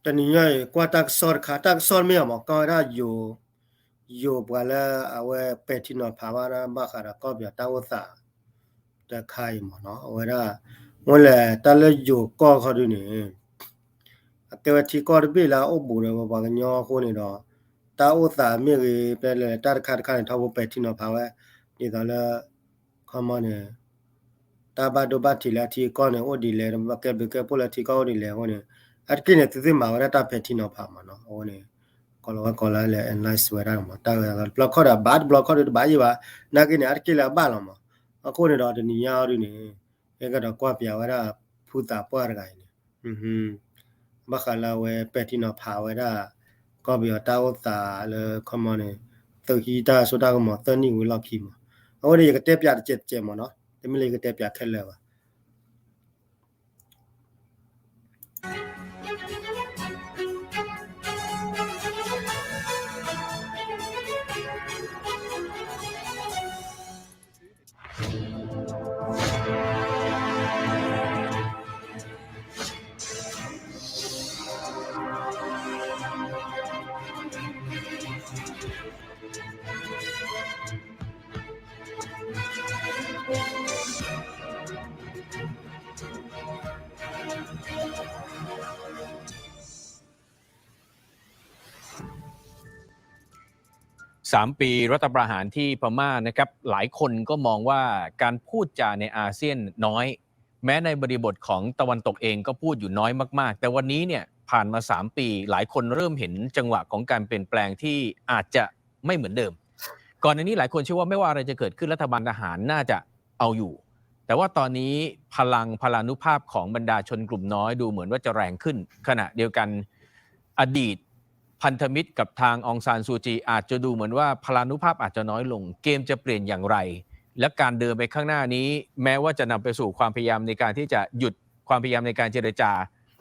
ตอนนี้ไงกว่าตักสอดขาตักสอดไม่เอาก็ได้อยู่ปว่าแล้วเอาไว้เป็ดที่นอนภาวนาบ้าขาก็เบียตาวสาจะใครหมอเนาะเอาไว้ได้วันแหละตอนแล้วอยู่ก็เขาดูนี่แต่ว่าที่ก็ได้ไปแล้วโอ้บุเลยว่ากันย่อคนนี่เนาะตาวสามีก็เป็นเลยตัดขาดเท่าเป็ดที่นอนภาวะนี่ตอนแล้วเขามาเนี่ยตาบาดูบาทีละที่ก็เนี่ยโอ้ดีเลยมาเก็บเก็บพวกละที่ก็ดีเลยวันนี้อันกินเนี่ยตื่นมาว่าตาเป็ดที่นอนภาวะเนาะวันนี้ก็เลยอันไลฟ์สวยได้มาตาบล็อกเขาได้บาดบล็อกเขาได้บาดยี่ว่านักเนี่ยอันกินแล้วบ้าละมาအခုနေတော့ဒီညောင်းနေအဲ့ကတော့ကွာပြဝရဖူတာပွားရိုင်းနေဘခလာဝဲပက်တီနော်ဖာဝဲတာကောပြတာဝတာလေခမနေသုဟီတာဆိုတာကမတန်နီဝလောက်ခီမဟိုဒီကတက်ပြတဲ့ကျက်မနော်ဒီမလေးကတက်ပြခက်လဲပါ3 ปีรัฐประหารที่พม่านะครับหลายคนก็มองว่าการพูดจาในอาเซียนน้อยแม้ในบริบทของตะวันตกเองก็พูดอยู่น้อยมากๆแต่วันนี้เนี่ยผ่านมา3 ปีหลายคนเริ่มเห็นจังหวะของการเปลี่ยนแปลงที่อาจจะไม่เหมือนเดิมก่อนหน้านี้หลายคนเชื่อว่าไม่ว่าอะไรจะเกิดขึ้นรัฐบาลทหารน่าจะเอาอยู่แต่ว่าตอนนี้พลานุภาพของบรรดาชนกลุ่มน้อยดูเหมือนว่าจะแรงขึ้นขณะเดียวกันอดีตพันธมิตรกับทางองซานซูจีอาจจะดูเหมือนว่าพลานุภาพอาจจะน้อยลงเกมจะเปลี่ยนอย่างไรและการเดินไปข้างหน้านี้แม้ว่าจะนำไปสู่ความพยายามในการที่จะหยุดความพยายามในการเจรจา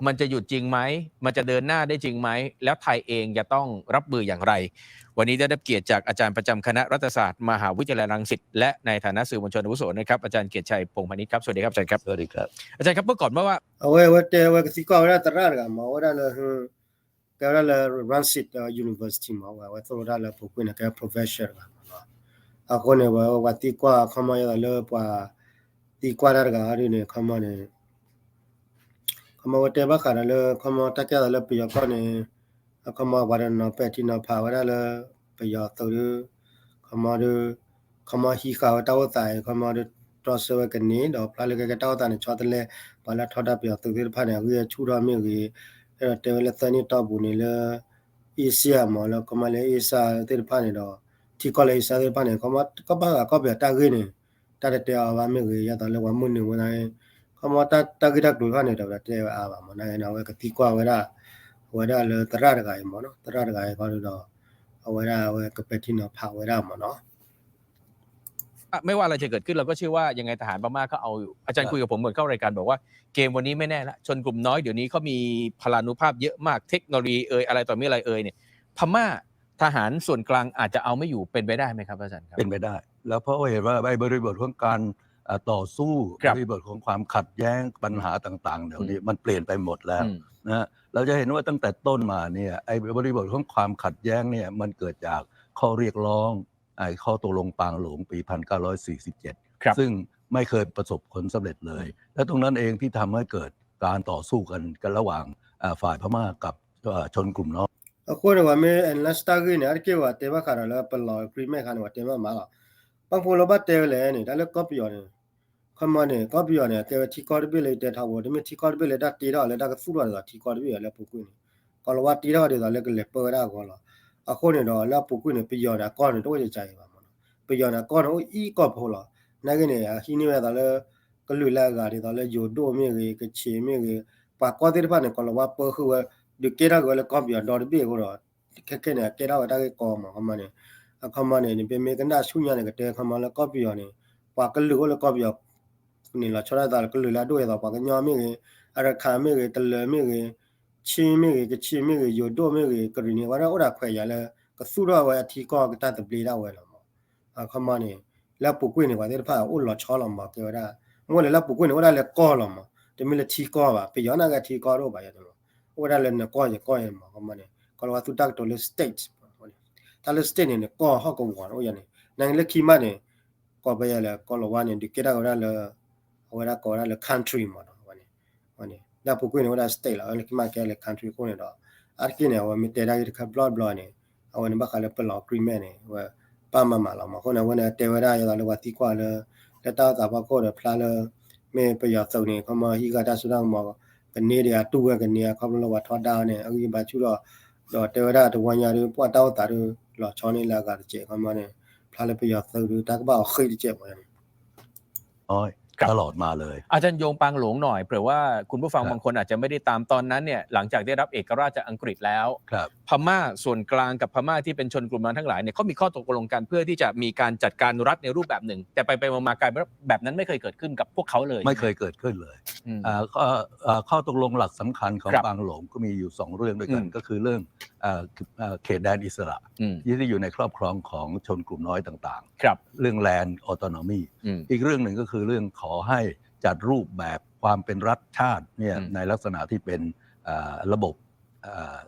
มันจะหยุดจริงไหมมันจะเดินหน้าได้จริงไหมแล้วไทยเองจะต้องรับมืออย่างไรวันนี้ได้รับเกียรติจากอาจารย์ประจำคณะรัฐศาสตร์มหาวิทยาลัยรังสิตและในฐานะสื่อมวลชนอาวุโสนะครับอาจารย์เกียรติชัยพงษ์พานิชครับสวัสดีครับอาจารย์ครับสวัสดีครับอาจารย์ครับเมื่อก่อนว่าเอาไว้ว่าแต่ว่าสิก็ว่าตระกันมาว่าละก็ละ Ransit University มาว่าตัวละพวกเนี่ยก็ professor กันเนาะအခုเนี่ยว่าที่กว่าเข้ามาแล้วป่าที่กว่าละก็อะไรเนี่ยเข้ามาเนี่ยเข้ามาว่าแต่ว่ากันแล้วเข้ามาตะแกแล้วไปก็เนี่ยเข้ามาว่านะเป็ดที่นะพาว่าละไปยอตัวเข้ามาฮีข้าวตาวตายเข้ามาตรอสเวกันนี่ดอกปลาเลยก็ตาวตายเนี่ยชอตเลยปลาทอดไปตัวที่ผ่านเนี่ยคือชูรามีคือအဲ့တော့တယ်လက်သနီတော့ဘူးနေလဲအေးစီယာမလို့ကမလေးအေးစာတဲ့ဖာနေတော့ဒီကလေးစာတဲ့ဖာနေကမကပါကပြတာခင်းနေတာတဲ့အားပါမေရတော့လဲဝမွနေဝင်နိုင်ကမတာတကိတတူဖာနေတော့တဲ့အားပါမနိုင်တော့ကတိကွာဝရလဲတရတကရေမနော်တရတကရေကောလို့တော့ဝရကပတိနော်ဖာဝရမနော်ไม่ว่าอะไรจะเกิดขึ้นเราก็เชื่อว่ายังไงทหารพม่าก็เอาอยู่อาจารย์คุยกับผมเหมือนเข้ารายการบอกว่าเกมวันนี้ไม่แน่ละชนกลุ่มน้อยเดี๋ยวนี้เขามีพลานุภาพเยอะมากเทคโนโลยีอะไรต่อมีอะไรเนี่ยพม่าทหารส่วนกลางอาจจะเอาไม่อยู่เป็นไปได้ไหมครับอาจารย์ครับเป็นไปได้แล้วเพราะเห็นว่าบริบทของการต่อสู้บริบทของความขัดแย้งปัญหาต่างๆเดี๋ยวนี้มันเปลี่ยนไปหมดแล้วนะเราจะเห็นว่าตั้งแต่ต้นมาเนี่ยไอ้บริบทของความขัดแย้งเนี่ยมันเกิดจากข้อเรียกร้องข้อตกลงปางหลงปี1947ซึ่งไม่เคยประสบผลสำเร็จเลยและตรงนั้นเองที่ทำให้เกิดการต่อสู้กันระหว่างฝ่ายพม่ากับชนกลุ่มน้อยအခုတော့မင်းလတ်စတာကင်းအကေဝတ်တေဘခါရလာပလောခရီမဲခါနဝတေမမာပန်ဖိုလဘတ်တဲလေနေဒါလည်းကော်ပီယောနေခမနေကော်ပီယောနေတေတီကော်ပီလေတေထားဘောဒီမတီကော်ပီလေဒါတီတော့လေဒါကဖူရတာတီကော်ပီရလေပုကွင်းကောလဝတီတော့တယ်လေကလေပေါ်ရကောလာအခုနေတော့လာပုကွင်းနေပီယောတာကောနေတော့ကြိုင်ပါမနော်ပီယောတာကောတော့ဤကောဖိုလာနိုင်ကနေဟီနေရတာလေကလူလာကတယ်တော့လေယိုဒိုမြေကချေမြေပါကောတေဖာနေကောလဝပခုဒီကေရာကိုလေကော်ပီယောတော်ပြီကိုတော့ခက်ခဲနေကေရာဝတာကေကောမှာခမနေအခမနေပြမေကနာဆုညာနေကတဲခမလာကော်ပီယောနေပါကလူကိုလေကော်ပီယောနေလာချရတာကလူလာတို့ရတော့ပါကညာမြေအရခါမြေတလမြေချင်းမြေကချီမြေယိုဒိုမြေကရီနေဝရဩရာခွဲရလဲကစုရဝဲအထီကောကတတပလီလာဝဲလာမအခမနေလက်ပုကွင်းနေပါတဲ့ဖာအိုလောချောလာမှာကေရာငိုလေလက်ပုကွင်းနေဝရလဲကောလာမှာတမီလက်ထီကောပါပြယောနာကထီကောတော့ပါရတယ် wada le na ko ye ma ko ma ne ko wa tu tak to le state ta le state ne ko ho ko wa o ya ne nang le ki ma ne ko ba ya le ko lo wa ne di ke da ko da le wada ko da le country ma wa ne da pu ko ne wada state la le ki ma ke le country ko ne do ar ki ne wa mi te da ka blood ne a wa ne ba ka le pa lo agreement ne wa pa ma la ma ko ne wa ne te wada ya le wa ti kwa le ta ta ba ko le pla le me pe ya so ne ko ma hi ga da su da maကနေရတူဝဲကနေရခေါပလောဝထောတာနဲ့အခုဘာချူတော့တေဝရတဝန်ညာတွေပွားတောက်တာတို့လောချောနေလာကတကျေခမနဲ့ဖလာလပြရသုတ်တကဘာခိတကျေပေါ်နေอ้อยตลอดมาเลย อาจารย์โยงปางหลงหน่อยเผื่อว่าคุณผู้ฟังบางคนอาจจะไม่ได้ตามตอนนั้นเนี่ยหลังจากได้รับเอกราชจากอังกฤษแล้วพม่าส่วนกลางกับพม่าที่เป็นชนกลุ่มนั้นทั้งหลายเนี่ยเขามีข้อตกลงกันเพื่อที่จะมีการจัดการรัฐในรูปแบบหนึ่งแต่ไปมากลายเป็นแบบนั้นไม่เคยเกิดขึ้นกับพวกเขาเลยไม่เคยเกิดขึ้นเลยข้อตกลงหลักสำคัญของปางหลงก็มีอยู่2เรื่องด้วยกันก็คือเรื่องเขตแดนอิสระที่อยู่ในครอบครองของชนกลุ่มน้อยต่างๆเรื่องแลนด์ออโตนอมีอีกเรื่องหนึ่งก็คือเรื่องขอให้จัดรูปแบบความเป็นรัฐชาติเนี่ยในลักษณะที่เป็นระบบ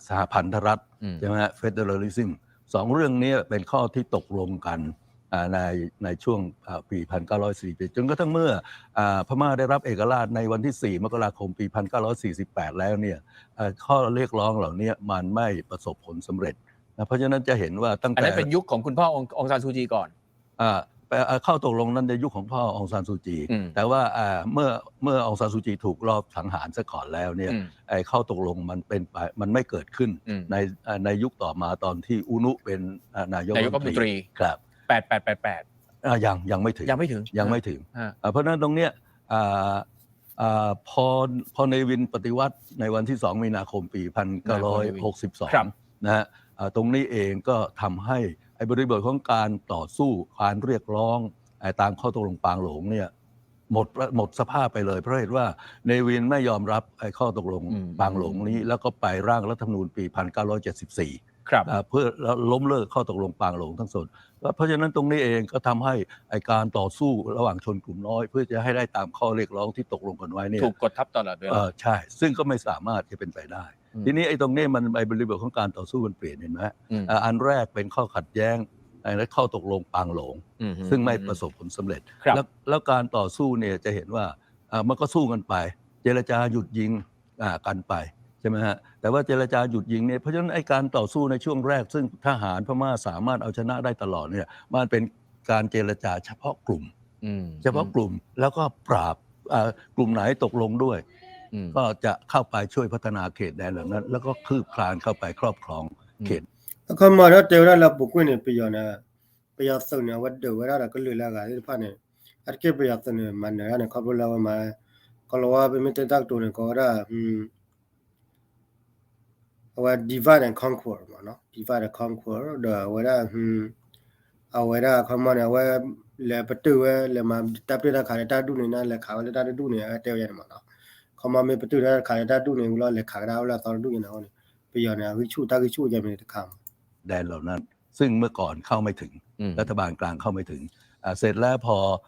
สหพันธรัฐใช่ไหมฮะ Federalism 2เรื่องนี้เป็นข้อที่ตกลงกันในช่วงปี 1940 จนกระทั่งเมื่อพม่าได้รับเอกราชในวันที่ 4 มกราคม ปี 1948 แล้วเนี่ยข้อเรียกร้องเหล่านี้มันไม่ประสบผลสำเร็จนะเพราะฉะนั้นจะเห็นว่าตั้งแต่อันนั้นเป็นยุคของคุณพ่อองซานซูจีก่อนเข้าตกลงนั้นในยุคของพ่อองซานซูจีแต่ว่าเมื่อองซานซูจีถูกลอบสังหารซะก่อนแล้วเนี่ยเข้าตกลงมันไม่เกิดขึ้นในยุคต่อมาตอนที่อุนุเป็นนายกรัฐมนตรีครับ88ยังไม่ถึงเพราะฉะนั้นตรงเนี้ยพอในวินปฏิวัติในวันที่2 มีนาคมปี 1962นะฮะตรงนี้เองก็ทำให้บริบทของการต่อสู้การเรียกร้องตามข้อตกลงปางหลงเนี่ยหมดสภาพไปเลยเพราะเหตุว่าเนวินไม่ยอมรับข้อตกลงปางหลงนี้แล้วก็ไปร่างรัฐธรรมนูญปี 1974เพื่อล้มเลิกข้อตกลงปางหลงทั้งสิ้นเพราะฉะนั้นตรงนี้เองก็ทำให้การต่อสู้ระหว่างชนกลุ่มน้อยเพื่อจะให้ได้ตามข้อเรียกร้องที่ตกลงกันไว้เนี่ยถูกกดทับตลอดเวลาใช่ซึ่งก็ไม่สามารถจะเป็นไปได้ทีนี้ไอ้ตรงนี้มันบริบทของการต่อสู้มันเปลี่ยนเห็นไหมอันแรกเป็นข้อขัดแย้งและข้อตกลงปางหลงซึ่งไม่ประสบผลสำเร็จแล้วการต่อสู้เนี่ยจะเห็นว่ามันก็สู้กันไปเจรจาหยุดยิงกันไปใช่ไหมฮะแต่ว่าเจรจาหยุดยิงเนี่ยเพราะฉะนั้นไอ้การต่อสู้ในช่วงแรกซึ่งทหารพม่าสามารถเอาชนะได้ตลอดเนี่ยมันเป็นการเจรจาเฉพาะกลุ่มแล้วก็ปราบกลุ่มไหนตกลงด้วยก็จะเข้าไปช่วยพัฒนาเขตแดนเหล่านั้นแล้วก็คืบคลานเข้าไปครอบครองเขตคำมาแล้วเดี๋ยวเราบุกไปเนี่ยไปย้อนไปย้อนส่วนเนี่ยวัดเดี๋ยวเราก็เลยละกันที่ผ่านเนี่ยอาร์เก็บไปย้อนส่วนเนี่ยมันเนี่ยเขาบอกเราว่ามาก็เราว่าเป็นมิตรตักตัวเนี่ยก็ได้ว่า divide and conquer มาเนาะ divide and conquer เดี๋ยวว่าเอาไว้ได้คำมาเนี่ยว่าเลยประตูว่าเลยมาตับเรื่องขายตาดูเนี่ยนั่นเลยขายเลยตาดูเนี่ยเดี๋ยวยังมาเนาะคำมาไม่ประตูได้ขายตาดูเนี่ยเราเลยขายได้เราตอนดูเนี่ยนะเนี่ยไปย้อนเนี่ยวิชูตาวิชูจะมีแต่คำแดนเหล่านั้นซึ่งเมื่อก่อนเข้าไม่ถึงรัฐบาลกลางเข้าไม่ถึงเสร็จแล้ว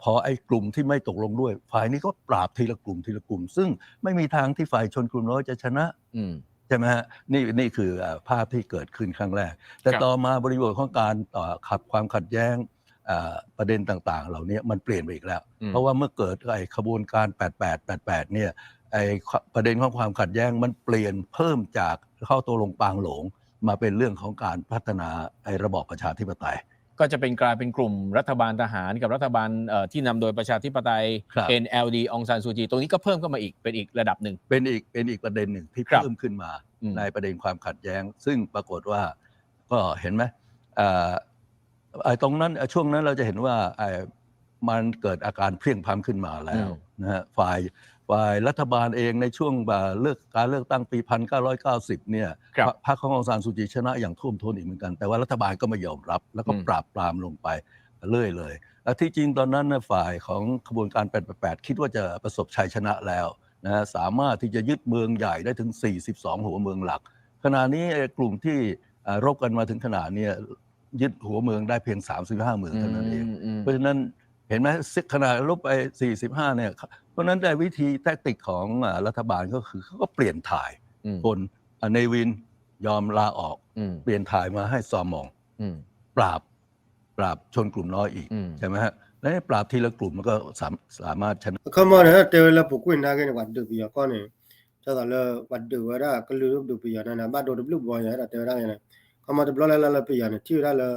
พอไอ้กลุ่มที่ไม่ตกลงด้วยฝ่ายนี้ก็ปราบทีละกลุ่มซึ่งไม่มีทางที่ฝ่ายชนกลุ่มน้อยจะชนะใช่ไหมฮะนี่คือภาพที่เกิดขึ้นครั้งแรกแต่ต่อมาบริบทของการขับความขัดแย้งประเด็นต่างๆเหล่านี้มันเปลี่ยนไปอีกแล้วเพราะว่าเมื่อเกิดไอ้ขบวนการ88เนี่ยไอ้ประเด็นของความขัดแย้งมันเปลี่ยนเพิ่มจากเข้าตกลงปางหลงมาเป็นเรื่องของการพัฒนาไอ้ระบอบประชาธิปไตยก็จะเป็นกลายเป็นกลุ่มรัฐบาลทหารกับรัฐบาลที่นำโดยประชาธิปไตย NLD องซานซูจีตรงนี้ก็เพิ่มเข้ามาอีกเป็นอีกระดับหนึ่งเป็นอีกประเด็นหนึ่งที่เพิ่มขึ้นมาในประเด็นความขัดแย้งซึ่งปรากฏว่าก็เห็นไหมตรงนั้นช่วงนั้นเราจะเห็นว่ามันเกิดอาการเพลียงพล้ำขึ้นมาแล้วนะฮะฝ่ายรัฐบาลเองในช่วงการเลือกตั้งปี 1990 เนี่ยพรรคขององซานซูจีชนะอย่างท่วมท้นอีกเหมือนกันแต่ว่ารัฐบาลก็ไม่ยอมรับแล้วก็ปราบปรามลงไปเรื่อยเลยที่จริงตอนนั้นฝ่ายของขบวนการ88คิดว่าจะประสบชัยชนะแล้วนะสามารถที่จะยึดเมืองใหญ่ได้ถึง42หัวเมืองหลักขณะนี้กลุ่มที่รบกันมาถึงขนาดนี้ยึดหัวเมืองได้เพียง35เมืองเท่านั้นเองเพราะฉะนั้นเห็นไหมขนาดลบไป45เนี่ยเพราะนั้นแต่วิธีแทคติกของรัฐบาลก็คือเขาก็เปลี่ยนถ่ายคน เนวินยอมลาออก เปลี่ยนถ่ายมาให้ซอมองปราบชนกลุ่มน้อยอีกใช่ไหมฮะและปราบทีละกลุ่มมันก็สามารถชนะคำว่าเนี่ยเตวละปุกุนนาเกนวัดดูปีก็เนี่ยจะตอนละวัดดูว่าได้ก็ลืมดูปีนั่นนะบ้านดูดูบอยเนี่ยเตวได้เนี่ยคำว่าจะบล้อละปีเนี่ยที่ได้ละ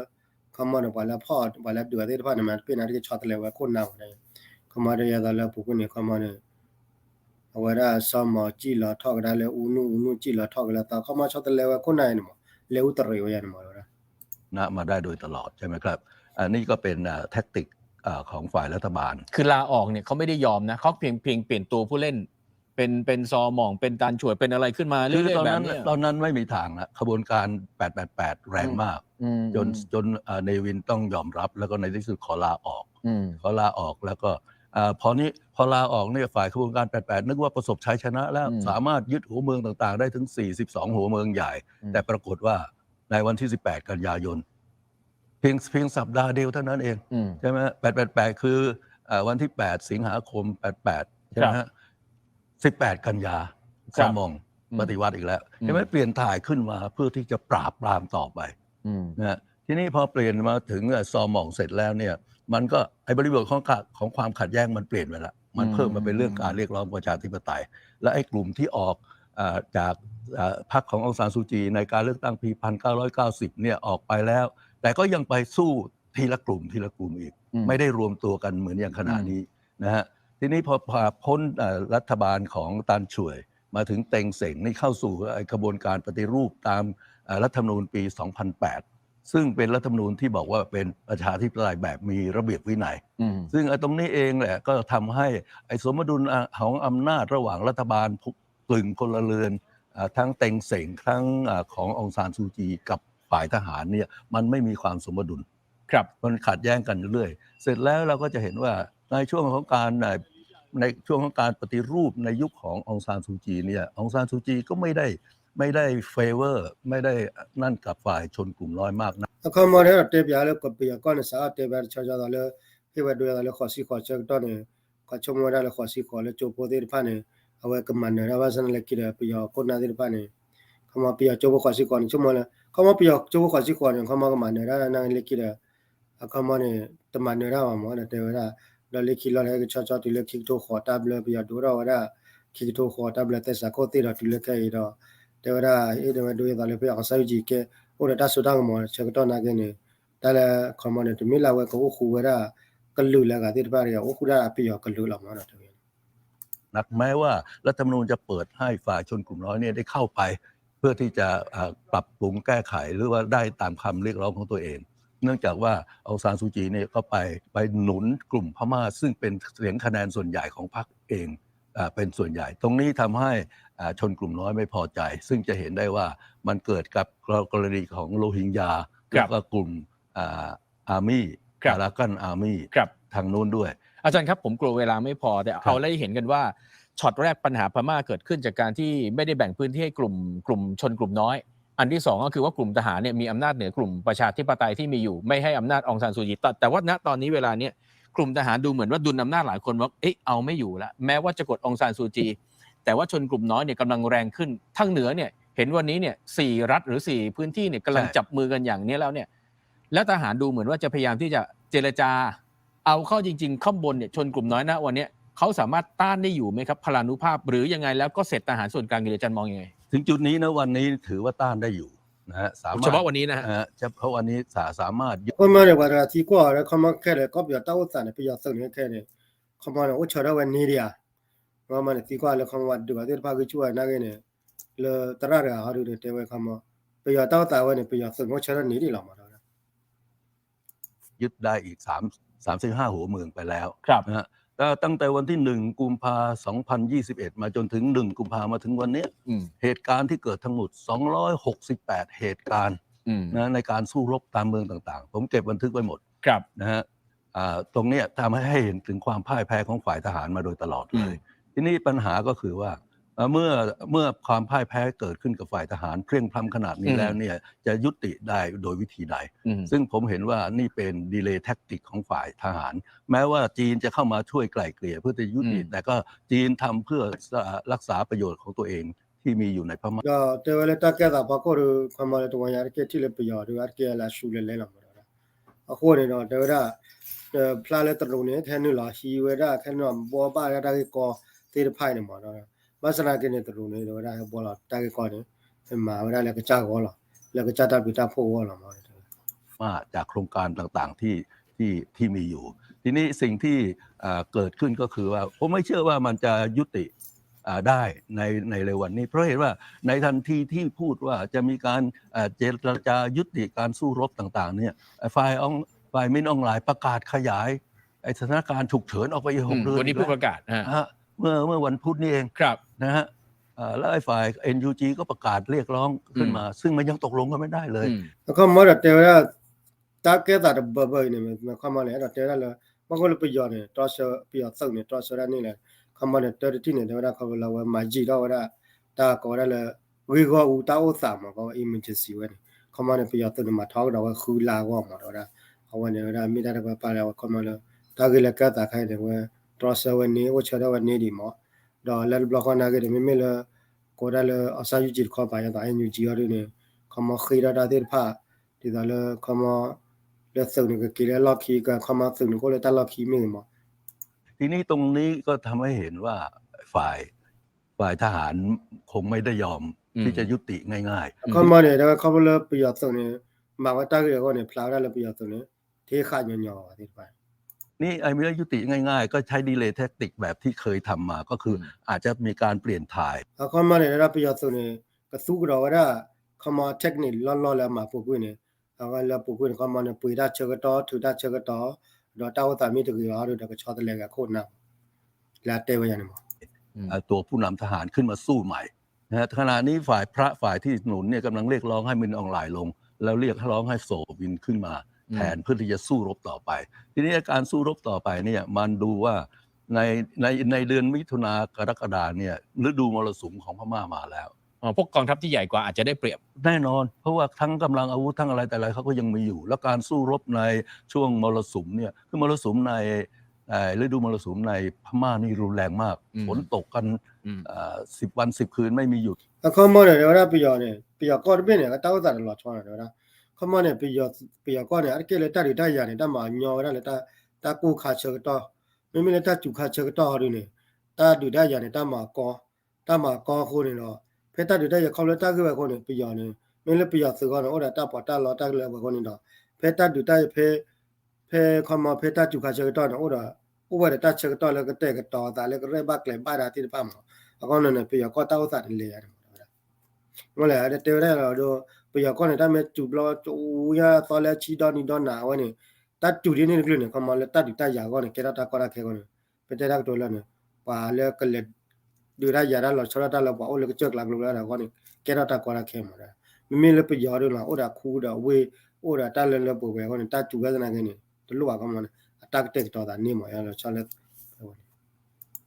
คำว่าเนี่ยว่าละพอดว่าละดูว่าที่ผ่านมาเป็นอะไรที่ชอบเลยว่าคนน่าเนี่ยคำว่าเนี่ยตอนละปุกุนเนี่ยคำว่าเนี่ยว่าได้สมอจีละทอกได้เลยอุนูจีละทอกแล้วแต่คำว่าชอบเลยว่าคนน่าเนี่ยมั้งเลวตระเวยเนี่ยมั้งนะมาได้โดยตลอดใช่ไหมครับอันนี้ก็เป็นแท็กติกของฝ่ายรัฐบาลคือลาออกเนี่ยเขาไม่ได้ยอมนะเขาเพียงเปลี่ยนตัวผู้เล่นเป็นซอหม่องเป็นตานฉวยเป็นอะไรขึ้นมาเรื่อยๆแบบนี้ตอนนั้นไม่มีทางนะขบวนการ888แรงมากจนเนวินต้องยอมรับแล้วก็ในที่สุดขอลาออกแล้วก็พอลาออกเนี่ยฝ่ายขบวนการ88นึกว่าประสบชัยชนะแล้วสามารถยึดหัวเมืองต่างๆได้ถึง42หัวเมืองใหญ่แต่ปรากฏว่าในวันที่18กันยายนเพียงสัปดาห์เดียวเท่านั้นเองใช่ไหม888คือวันที่8สิงหาคม88ใช่ไหมฮะ18กันยาซอมองปฏิวัติอีกแล้วใช่ไหมเปลี่ยนถ่ายขึ้นมาเพื่อที่จะปราบปรามต่อไปนะทีนี้พอเปลี่ยนมาถึงซอมองเสร็จแล้วเนี่ยมันก็ไอ้บริบทของความขัดแย้งมันเปลี่ยนไปแล้วมันเพิ่มมาเป็นเรื่องการเรียกร้องประชาธิปไตยและไอ้กลุ่มที่ออกจากพรรคขององซานซูจีในการเลือกตั้งปี1990เนี่ยออกไปแล้วแต่ก็ยังไปสู้ทีละกลุ่มอีกไม่ได้รวมตัวกันเหมือนอย่างขณะนี้นะฮะทีนี้พอพ้นรัฐบาลของตันช่วยมาถึงเต็งเส็งนี่เข้าสู่กระบวนการปฏิรูปตามรัฐธรรมนูญปี 2008 ซึ่งเป็นรัฐธรรมนูญที่บอกว่าเป็นประชาธิปไตยแบบมีระเบียบวินัยซึ่งตรงนี้เองแหละก็ทำให้สมดุลของอำนาจระหว่างรัฐบาลกลึงพลเรือนทั้งเต็งเส็งทั้งขององซานซูจีกับฝ่ายทหารเนี่ยมันไม่มีความสมดุลมันขัดแย้งกันเรื่อยเสร็จแล้วเราก็จะเห็นว่าในช่วงของการปฏิรูปในยุคขององซานซูจีเนี่ยองซานซูจีก็ไม่ได้เฟเวอร์ไม่ได้นั่นกับฝ่ายชนกลุ่มน้อยมากนะเขามาเนี่ยเตปยาเลยก็ปีก่อนสาเตปชาจาเลยที่ว่าดูยาเลยขอสิขอเช็คตอนนี้ก็ชมว่าเลยขอสิขอเลยจูโปเดร์พันเนี่ยเอาไว้กับมันเนี่ยเราว่าสันเลยคิดปีคนน่าเดร์พันเนี่ยเขามาปีจูโปขอสิขอเนี่ยชมว่าเลยเขามาปีจูโปขอสิขอเนี่ยเขามากับมันเนี่ยเรานั่งเลยคิดเขามาเนี่ยตมันเนี่ยเราหมอเนี่ยเทวดาเราเลยคิดเราเลยชาติเลยคิดตัวขอตับเลยปีดูเราว่าคิดตัวขอตับเลยแต่สักคนที่เราที่เลยแค่เราเทวดาเดี๋ยวมาดูยาเลยปีอังสาวจีแค่โอ้เดี๋ยวสุดท้ายก็มองเช็คตัวนักเนี่ยแต่ละคอมมานด์ที่มีลาวก็โอ้คู่ว่าก็รู้แล้วก็ที่บ้านเนี่ยโอ้คู่ได้ปีก็รู้แล้วมันนะนักแม้ว่ารัฐธรรมนูญจะเปิดให้ฝ่ายชนกลุ่มน้อยเนี่ยได้เข้าไปเพื่อที่จะปรับปรุงแก้ไขหรือว่าได้ตามคำเรียกร้องของตัวเองเนื่องจากว่าองซานซูจีเนี่ยก็ไปหนุนกลุ่มพม่าซึ่งเป็นเสียงคะแนนส่วนใหญ่ของพรรคเองเป็นส่วนใหญ่ตรงนี้ทำให้ชนกลุ่มน้อยไม่พอใจซึ่งจะเห็นได้ว่ามันเกิดกับกรณีของโรฮิงญาแล้วก็กลุ่มอาร์มี่อารากันอาร์มี่ทางนู้นด้วยอาจารย์ครับผมกลัวเวลาไม่พอแต่เอาได้เห็นกันว่าช็อตแรกปัญหาพม่าเกิดขึ้นจากการที่ไม่ได้แบ่งพื้นที่ให้กลุ่มชนกลุ่มน้อยอันที่2ก็คือว่ากลุ่มทหารเนี่ยมีอำนาจเหนือกลุ่มประชาธิปไตยที่มีอยู่ไม่ให้อำนาจองซานซูจีแต่ว่าณตอนนี้เวลาเนี้ยกลุ่มทหารดูเหมือนว่าดุลอำนาจหลายคนว่าเอาไม่อยู่แล้วแม้ว่าจะกดองซานซูจีแต่ว่าชนกลุ่มน้อยเนี่ยกำลังแรงขึ้นทั้งเหนือเนี่ยเห็นวันนี้เนี่ย4รัฐหรือ4พื้นที่เนี่ยกำลังจับมือกันอย่างนี้แล้วเนี่ยแล้วทหารดูเหมือนว่าจะพยายามที่จะเจรจาเอาเข้าจริงๆข้างบนเนี่ยชนกลุ่มน้อยนะวันนี้เขาสามารถต้านได้อยู่ไหมครับพลานุภาพหรือยังไงแล้วก็เสร็จทหารส่วนกลางอาจารย์มองยังไงถึงจุดนี้นะวันนี้ถือว่าต้านได้อยู่นะฮะเฉพาะวันนี้นะฮะเฉพาะวันนี้สามารถเขามาเนี่ยว่าที่กว่าแล้วเขามาแค่เลยก็เบียดเต้าสันเนี่ยไปยอดสิ่งนี้แค่เนี่ยเขามาเนี่ยโอ้เชื่อว่านี่เดียว่ามันที่กว่าแล้วเขาว่าดูว่าที่พากิจวัตรนักเนี่ยเลยตระหาดูเนี่ยเทวะเขามาไปยอดเต้าตาวันเนี่ยไปยอดสิ่งว่าเชื่อนี่ดีหรอมาแล้วยึดได้อีก35หัวเมืองไปแล้วครับนะฮะตั้งแต่วันที่1กุมภาพันธ์2021มาจนถึง1กุมภาพันธ์มาถึงวันนี้เหตุการณ์ที่เกิดทั้งหมด268เหตุการณ์นะในการสู้รบตามเมืองต่างๆผมเก็บบันทึกไว้หมดนะฮะตรงนี้ทำให้เห็นถึงความพ่ายแพ้ของฝ่ายทหารมาโดยตลอดเลยทีนี้ปัญหาก็คือว่าเมื่อความพ่ายแพ้เกิดขึ้นกับฝ่ายทหารเพลียงพล้ำขนาดนี้แล้วเนี่ยจะยุติได้โดยวิธีใดซึ่งผมเห็นว่านี่เป็นดีเลย์แท็กติกของฝ่ายทหารแม้ว่าจีนจะเข้ามาช่วยไกล่เกลี่ยเพื่อจะยุติแต่ก็จีนทำเพื่อรักษาประโยชน์ของตัวเอง ที่มีอยู่ในพม่า ก็เตวเลตาแกตาปะโกรคำมาเลตวันยาร์เกที่เลปยอดูอาร์เกลาชูเลเลลามนะอะโคเนี่ยเนาะเดวดาพลาเลตรงนี้แทนนี่ล่ะฮีเวดาแค่นอนบัวบ้าดาเกก็ตีรพายเนี่ยหมอเนาะมาสนาเกเนี่ยตรงนี้เดวดาบัวละตาเกก็เนี่ยมาเวดาเลกะจากอละเลกะจากตาบิตาโพวละหมอมาจากโครงการต่างๆที่มีอยู่ทีนี้สิ่งที่เกิดขึ้นก็คือว่าผมไม่เชื่อว่ามันจะยุติได้ในเร็ววันนี้เพราะเห็นว่าในทันทีที่พูดว่าจะมีการเจรจายุติการสู้รบต่างๆเนี่ยฝ่ายมินออนไลน์ประกาศขยายสถานการณ์ฉุกเฉินออกไปอีก6 เดือนวันนี้ผู้ประกาศเมื่อวันพุธนี้เองนะฮะแล้วไอ้ฝ่าย NUG ก็ประกาศเรียกร้องขึ้นมาซึ่งมันยังตกลงกันไม่ได้เลยแล้วก็มาเตวดาตาแกตาบ่อยๆเนี่ยมันคำมาเนี่ยเตวดาละมันก็เลยไปยอเนี่ยตอสไปยอสักเนี่ยตอสระนี่แหละคำมาเนี่ยเตวที่เนี่ยเดวดาเขาเราว่ามาจีเราว่าตาก็ได้ละวิกอูตาอุตามก็ emergency เว้ยคำมาเนี่ยไปยอตัวมาท้องเราว่าคือลาวมาเราได้เขาว่าเนี่ยมีได้ก็ไปแล้วคำมาเลยตาก็เลยก็ตาใครเนี่ยว่าตอสวันนี้ว่าเชื่อวันนี้ดีมั้งดอแล้วบล็อกกันอะไรเนี่ยไม่เลยก็ได้เลยอาศัยอยู่จีเข้าไปยังแต่ NUG อะไรเนี่ยคำมาขีดได้ที่ผ้าที่ตาเลยคำมาเลสซึ่งนี่ก็กิเลล็อกคีก็คำมาซึ่งก็เลยตาล็อกคีไม่มั้งทีนี้ตรงนี้ก็ทำให้เห็นว่าฝ่ายทหารคงไม่ได้ยอมที่จะยุติง่ายๆคำมาเนี่ยแต่ว่าเขาเลยประโยชน์ตรงนี้มาว่าตาเกี่ยวกับเนี่ยพลาดได้ประโยชน์ตรงนี้ที่ขาดย่อๆที่ไปนี่ไอ้ไม่ได้ยุติง่ายๆก็ใช้ดีเลย์แท็กติกแบบที่เคยทำมาก็คืออาจจะมีการเปลี่ยนถ่ายคำมาเนี่ยได้ประโยชน์ตรงนี้ก็สู้กับเราว่าคำมาเทคนิคล้อๆแล้วมาพวกนี้เนี่ยเอาไว้แล้วพวกนี้คำมาเนี่ยปุยได้เชื่อก็ต่อถือได้เชื่อก็ต่อดอต้าว่าตามีตัวอย่างดูแต่ก็ชอบแต่เล็กโคตรน่าแล้วเตวอย่างนี้มั้งตัวผู้นำทหารขึ้นมาสู้ใหม่นะฮะขณะนี้ฝ่ายที่หนุนเนี่ยกำลังเรียกร้องให้มินออนไลน์ลงแล้วเรียกร้องให้โซวินขึ้นมาแทนเพื่อที่จะสู้รบต่อไปทีนี้การสู้รบต่อไปเนี่ยมันดูว่าในเดือนมิถุนากรกฎาเนี่ยฤดูมรสุมของพม่ามาแล้วพวกกองทัพที่ใหญ่กว่าอาจจะได้เปรียบแน่นอนเพราะว่าทั้งกำลังอาวุธทั้งอะไรแต่อะไรเขาก็ยังมีอยู่แล้วการสู้รบในช่วงมรสุมเนี่ยคือมรสุมในฤดูมรสุมในพม่านี่รุนแรงมากฝนตกกัน10 วัน 10 คืนไม่มีหยุดเขามาเนี่ยเดี๋ยวนะปียอก็เป็นเนี่ยก็ต้าตาหลอดชอนเดี๋ยวนะเขามาเนี่ยปียอก็เนี่ยอะไรเลยตาดีได้ยังเนี่ยตามาญอได้เลยตากูขาเชิงต่อไม่มีเลยตาจุขาเชิงต่อดูเนี่ยตาดูได้ยังเนี่ยตามาคนเนี่ยเนาะเพชรตาดูได้ยังเขาเลยตาคือแบบคนเนี่ยปียอเนี่ยไม่เลยปียอสื่อก่อนโอ้แต่ตาปอตาหลอดตาเลยแบบคนเนี่ยเนาะเพชรตาดูได้เพเขามาเพชรตาจุขาเชิงต่อเนี่ยโอ้แต่อุบัติตาเชิงต่อแล้วก็เตะก็ต่อตาแล้วก็เรื่อยบ้าเกล็ดบ้าดาที่ป้ามาก็นั่นเนี่ยปียอก็ต้าอุตส่าห์เลยนั่นแหละเดี๋ยวได้เราดูปียอก็เนี่ยถ้าไม่จุดรอจูยาตอนแรกชีดอนนี่ดอนหนาวเนี่ยตัดจุดนี้นี่คือเนี่ยเขามาเลยตัดอยู่ใต้ยาก็เนี่ยแกรัตก็รักแค่ก็เนี่ยเป็นแต่รักตัวแล้วเนี่ยป่าเลยก็เลยดูได้ยาได้เราชอบได้เราบอกโอ้เลยก็เจอหลักลูกแล้วก็เนี่ยแกรัตก็รักแค่หมดเลยไม่เลยปียอดูนะโอ้ด่าคูด่าเวโอ้ด่าตาเลยเลยปุ๊บไปก็เนี่ยตัดจุดกันนะแค่เนี่ยตัวลูกก็มันตักเตะต่อตานี่หมดแล้วชอบเลย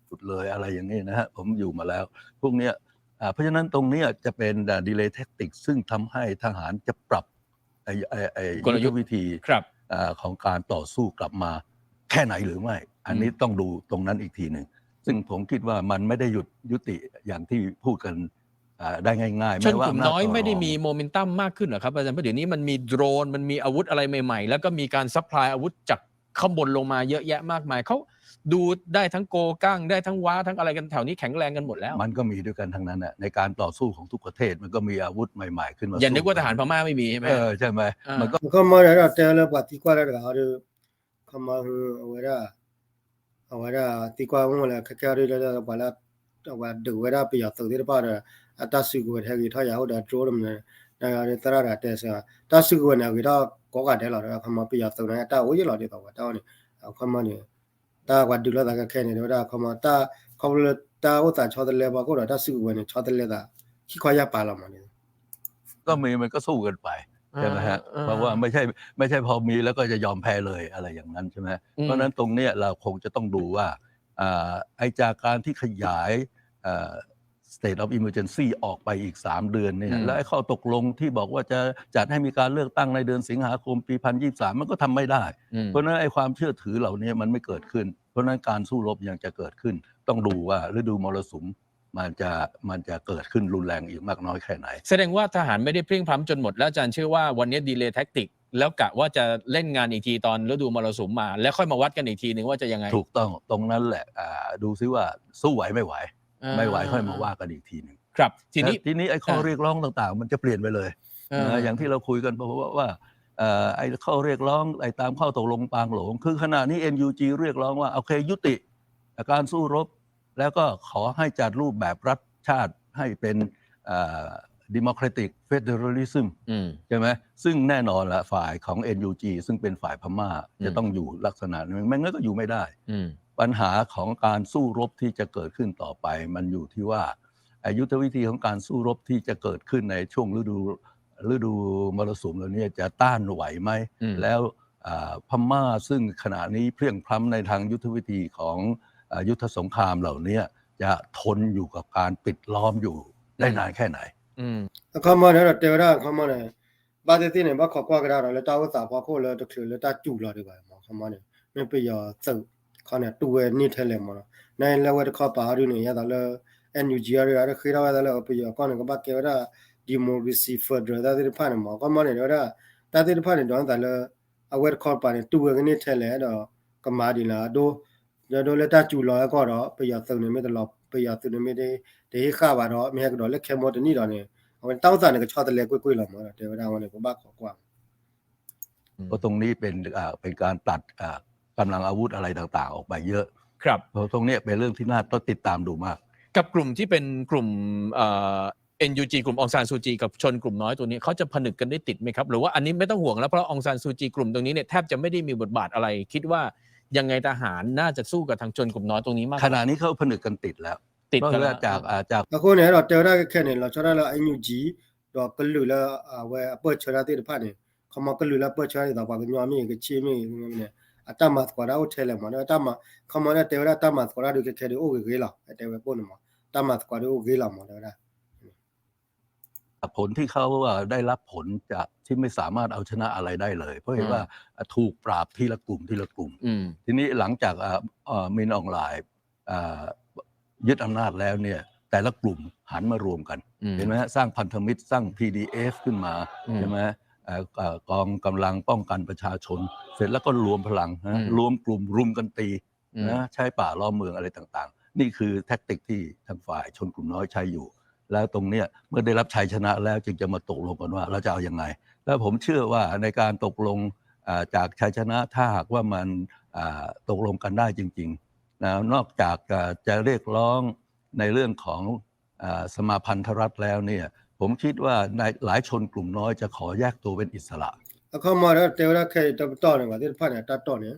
สุดเลยอะไรอย่างนี้นะฮะผมอยู่มาแล้วพวกเนี้ยเพราะฉะนั้นตรงนี้จะเป็นดีเลย์แท็กติกซึ่งทำให้ทหารจะปรับกลยุทธ์วิธีของการต่อสู้กลับมาแค่ไหนหรือไม่อันนี้ต้องดูตรงนั้นอีกทีหนึ่งซึ่งผมคิดว่ามันไม่ได้ยุติอย่างที่พูดกันได้ง่ายๆชนกลุ่มน้อยไม่ได้มีโมเมนตัมมากขึ้นหรอครับอาจารย์เพราะเดี๋ยวนี้มันมีโดรนมันมีอาวุธอะไรใหม่ๆแล้วก็มีการซัพพลายอาวุธจากข้างบนลงมาเยอะแยะมากมายเขาดูได้ทั้งโกกั้งได้ทั้งว้าทั้งอะไรกันแถวนี้แข็งแรงกันหมดแล้วมันก็มีด้วยกันทั้งนั้นน่ะในการต่อสู้ของทุกประเทศมันก็มีอาวุธใหม่ๆขึ้นมาอย่านึกว่าทหารพม่าไม่มีใช่ไหมใช่ไหมมันก็มาได้แต่ละปฏิกว่าได้ก็เขามาเอาไว้ตีกว่ามันเลยแค่เรื่องอะไรบ้างเอาไว้ดูไว้ได้ไปอยากตัวที่บ้านอัตราสิ่งที่ให้ที่ถ้าอยากได้โจรมันเนี่ยตลาดแต่เสียถ้าสิ่งที่เนี่ยก็ก็กันได้หรอกเขามาไปอยากตัวเนี่ยถ้าโอ้ยหรอกที่ตัวเนี่ยเขามาเนี่ยตาว่าดูแลตาแค่เนี่ยเดี๋ยวเขามาตาเขาเลยตาว่าตาชอบเลยบอกว่าตาสิ่งที่เนี่ยชอบเลยตาขี้ขวายปลาละมันเนี่ยก็มันก็สู้กันไปใช่ไหมฮะเพราะว่าไม่ใช่พอมีแล้วก็จะยอมแพ้เลยอะไรอย่างนั้นใช่ไหมเพราะนั้นตรงนี้เราคงจะต้องดูว่าไอ้จากการที่ขยายstate of emergency ออกไปอีก3 เดือนเนี่ยและไอ้ข้อตกลงที่บอกว่าจะจัดให้มีการเลือกตั้งในเดือนสิงหาคมปี2023มันก็ทำไม่ได้เพราะนั้นไอ้ความเชื่อถือเหล่านี้มันไม่เกิดขึ้นเพราะนั้นการสู้รบยังจะเกิดขึ้นต้องดูว่าฤดูมรสุม มันจะเกิดขึ้นรุนแรงอีกมากน้อยแค่ไหนแสดงว่าทหารไม่ได้เพลียงพล้ำจนหมดแล้วอาจารย์เชื่อว่าวันนี้ดีเลย์แท็กติกแล้วกะว่าจะเล่นงานอีกทีตอนฤดูมรสุมมาแล้วค่อยมาวัดกันอีกทีนึงว่าจะยังไงถูกต้องตรงนั้นแหละดูซิว่าสู้ไหวไม่ไหวค่อยมาว่ากันอีกทีนึงครับทีนี้ไอ้ข้อเรียกร้องต่างๆมันจะเปลี่ยนไปเลยนะอย่างที่เราคุยกันเพราะว่าไอ้ข้อเรียกร้องไอ้ตามข้อตกลงปางหลงคือขณะนี้ NUG เรียกร้องว่าโอเคยุติการสู้รบแล้วก็ขอให้จัดรูปแบบรัฐชาติให้เป็นdemocratic federalism ใช่ไหมซึ่งแน่นอนละฝ่ายของ NUG ซึ่งเป็นฝ่ายพม่าจะต้องอยู่ลักษณะนั้นไม่งั้นก็อยู่ไม่ได้ปัญหาของการสู้รบที่จะเกิดขึ้นต่อไปมันอยู่ที่ว่ายุทธวิธีของการสู้รบที่จะเกิดขึ้นในช่วงฤดูมรสุมเหล่านี้จะต้านไหวไหมแล้วพม่าซึ่งขณะนี้เพลียงพล้ำในทางยุทธวิธีของยุทธสงครามเหล่านี้จะทนอยู่กับการปิดล้อมอยู่ได้นานแค่ไหนคำว่าเนี่ยเทวดาคำว่าเนี่ยบาดที่เนี่ยบ้าขอกว่ากันแล้วแล้วตาว่าสาวพอโคเลยตะคือแล้วตาจู่เราดีกว่าคำว่าเนี่ยไม่ไปยอสึกเขาเนี่ยตัวนี่เทเลมนะในแล้วว่าเขาป่าดูเนี่ยแต่ละ NUG อะไรคือเราแต่ละไปยอก็เนี่ยก็บ้าเทวดาdemocracy federal แต่ที่ผ่านมาคำว่าเนี่ยเราแต่ที่ผ่านเนี่ยแต่ละเอาไว้เขาป่าเนี่ยตัวนี่เทเลแล้วก็มาดีละดูจะดูแล้วตาจู่เราก็รอไปยอสึกเนี่ยไม่ตลอดไปยอสึกเนี่ยไม่ได้ข้าวบาร์ไม่ให้ก็รอเล็กแค่หมดนี่เราเนี่ยมันตั้งใจเนี่ยก็ชอบแต่เล็กกุ้ยๆหรอกมั้งเดี๋ยวเราเนี่ยก็บ้าขอกว่าเพราะตรงนี้เป็นการตัดกำลังอาวุธอะไรต่างๆออกไปเยอะครับเพราะตรงนี้เป็นเรื่องที่น่าต้องติดตามดูมากกับกลุ่มที่เป็นกลุ่มNUG กลุ่มองซานซูจีกับชนกลุ่มน้อยตัวนี้เขาจะผนึกกันได้ติดไหมครับหรือว่าอันนี้ไม่ต้องห่วงแล้วเพราะองซานซูจีกลุ่มตรงนี้เนี่ยแทบจะไม่ได้มีบทบาทอะไรคิดว่ายังไงทหารน่าจะสู้กับทางชนกลุ่มน้อยตรงนี้มากขณะนี้เขาผนึกกันติดแล้วเพราะว่าจากအခုเนี่ยเราเจอได้แค่เนี่ยเราชอบได้แล้ว NUG တော့ကလူလာဝဲအပတ်ချရာတဲ့ဖာနေခမကလူလာပတ်ချရာတော့ဘာကညောမီကချီမီနေအတမတ်ကွာတော့ထဲလဲမနော်အတမခမနဲ့တေဝရတမတ်ကွာတော့ခဲတဲ့အိုကေကေလာတေဝပို့နေမှာတမတ်ကွာတော့ကေလာမှာတော့ผลที่เขาได้รับผลจากที่ไม่สามารถเอาชนะอะไรได้เลยเพราะเห็นว่าถูกปราบทีละกลุ่มทีนี้หลังจากมินออนไลน์ยึดอำนาจแล้วเนี่ยแต่ละกลุ่มหันมารวมกันเห็นไหมฮะสร้างพันธมิตรสร้าง PDF ขึ้นมาใช่ไหมกองกำลังป้องกันประชาชนเสร็จแล้วก็รวมพลังรวมกลุ่มรุมกันตีนะใช้ป่าล้อมเมืองอะไรต่างๆนี่คือแท็กติกที่ทางฝ่ายชนกลุ่มน้อยใช้อยู่แล้วตรงเนี้ยเมื่อได้รับชัยชนะแล้วจึงจะมาตกลงกันว่าเราจะเอายังไงแล้วผมเชื่อว่าในการตกลงจากชัยชนะถ้าหากว่ามันตกลงกันได้จริงๆนะนอกจากจะเรียกร้องในเรื่องของสมาพันธรัฐแล้วเนี่ยผมคิดว่าในหลายชนกลุ่มน้อยจะขอแยกตัวเป็นอิสระအခုမှတော့တေဝရခဲတော့နေပါဒီဖာเนี่ยတော့နေ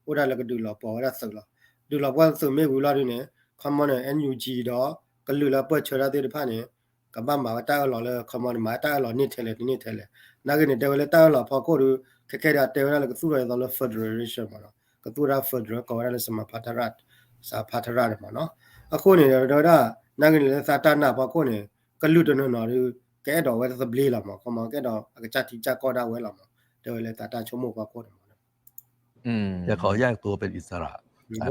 ဥဒါလည်းကဒူလာပေါ်ရဆက်လာဒူလာပေါ်ဆိုမေဘူးလာနေခမနဲ့ NUG တော့ကလူလာပတ်ချရာတဲ့ဖာเนี่ยကဘာမှာတာလော်လဲခမနဲ့မှာတာလော်နေထဲလေဒီနေထဲလေနာကနေတေဝလေတာလော်ဖော်ကိုခက်ခဲတာတေဝရလည်းကသူရတော့ Federation မှာတော့ကသူရ Federal ကောရလည်းစမဖာတရတ်စာဖာတရတ်မှာနော်အခုနေတော့နာကနေလည်းစာတနာဖော်ကိုနေကလူတနော်နော်ကဲတော့ဝဲသဘလီလာမှာခမကဲတော့အကချတီချကောတာဝဲလာမှာเดี๋ยวเลยตาชมกว่าคนจะขอแยกตัวเป็นอิสระ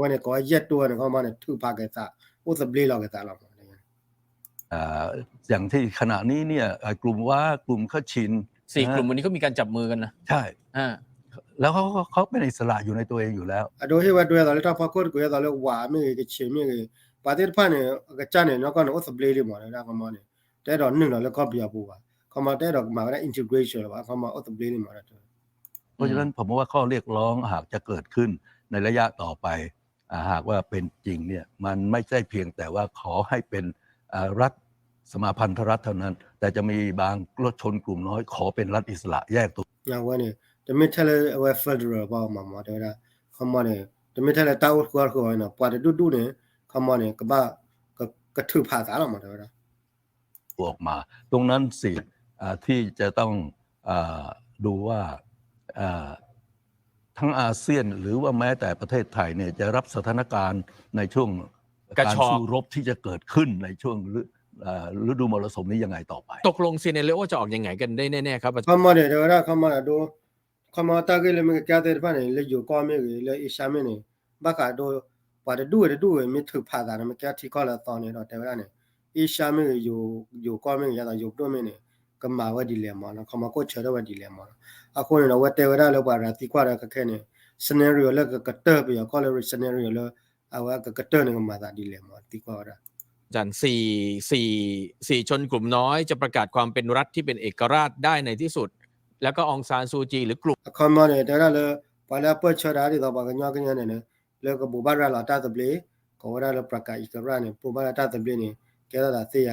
ว่าเนี่ยขอแยกตัวเนี่ยเขามาเนี่ยถือพาเกษาอุสบลีเราเกษาเราอย่างที่ขณะนี้เนี่ยกลุ่มว่ากลุ่มขชิน4กลุ่มวันนี้ก็มีการจับมือกันนะใช่แล้วเขาเป็นอิสระอยู่ในตัวเองอยู่แล้วโดยที่ว่าด้วยตอนที่ถ้าพอคนกูจะตอนเรียกว่าไม่เกชินไม่ปฏิพันธ์เนี่ยกระจายเนี่ยแล้วก็อุสบลีเลยหมดเลยนะเขามาเนี่ยแต่ดอกหนึ่งเราแล้วก็เบียบัวเขามาแต่ดอกมาได้ integration หรือว่าเขามาอุสบลีเลยหมดเลยเพราะฉะนั้นผมว่าข้อเรียกร้องหากจะเกิดขึ้นในระยะต่อไปหากว่าเป็นจริงเนี่ยมันไม่ใช่เพียงแต่ว่าขอให้เป็นรัฐสมาพันธรัฐเท่านั้นแต่จะมีบางชนกลุ่มน้อยขอเป็นรัฐอิสระแยกตัวอย่างว่าเนี่ยจะไม่ใช่เลยว่า Federal บ้างมาเดี๋ยวนะเขามาเนี่ยจะไม่ใช่เลยต้าอุดกว่าเขาเนี่ยพอจะดูเนี่ยเขามาเนี่ยก็บ้าถือภาษาเรามาเดี๋ยวนะออกมาตรงนั้นสิที่จะต้องดูว่าทั้งอาเซียนหรือว่าแม้แต่ประเทศไทยเนี่ยจะรับสถานการณ์ในช่วงการสู้รบที่จะเกิดขึ้นในช่วงฤดูมรสุมนี้ยังไงต่อไปตกลงซีเนเรโอจะออกยังไงกันได้แน่ๆครับเขามาเนี่ยเดี๋ยวนะเขามาดูเขามาตาเกลมันแก่แต่บ้านเนี่ยเลยอยู่ก้อนไม่เลยอิชาไม่เนี่ยบ้าขาดูพอจะดูไม่ถือภาษาเนี่ยมันแก่ที่ก็แล้วตอนนี้เราแต่ว่าเนี่ย Asia 面有高面也有多面呢，跟马外地联盟呢，看嘛过车的外地联盟，啊，可能我带回来了把它地瓜的个看呢，scenario 了个特别搞了 scenario 了，啊，我个特那个马达地联盟地瓜的。อาจารย์สี่ชนกลุ่มน้อยจะประกาศความเป็นรัฐที่เป็นเอกราชได้ในที่สุดแล้วก็องซานซูจีหรือกลุ่มคำมันเนี่ยแต่ละเลยพอแล้วเปิดเชื้อราที่ต่อไปกันยอกันยันเนี่ยแล้วก็บุบาราลาตาตะเบลก็ว่าเราประกาศอีกราเนี่ยบุบาราตาตะเบลเนี่ยแกก็ได้เสีย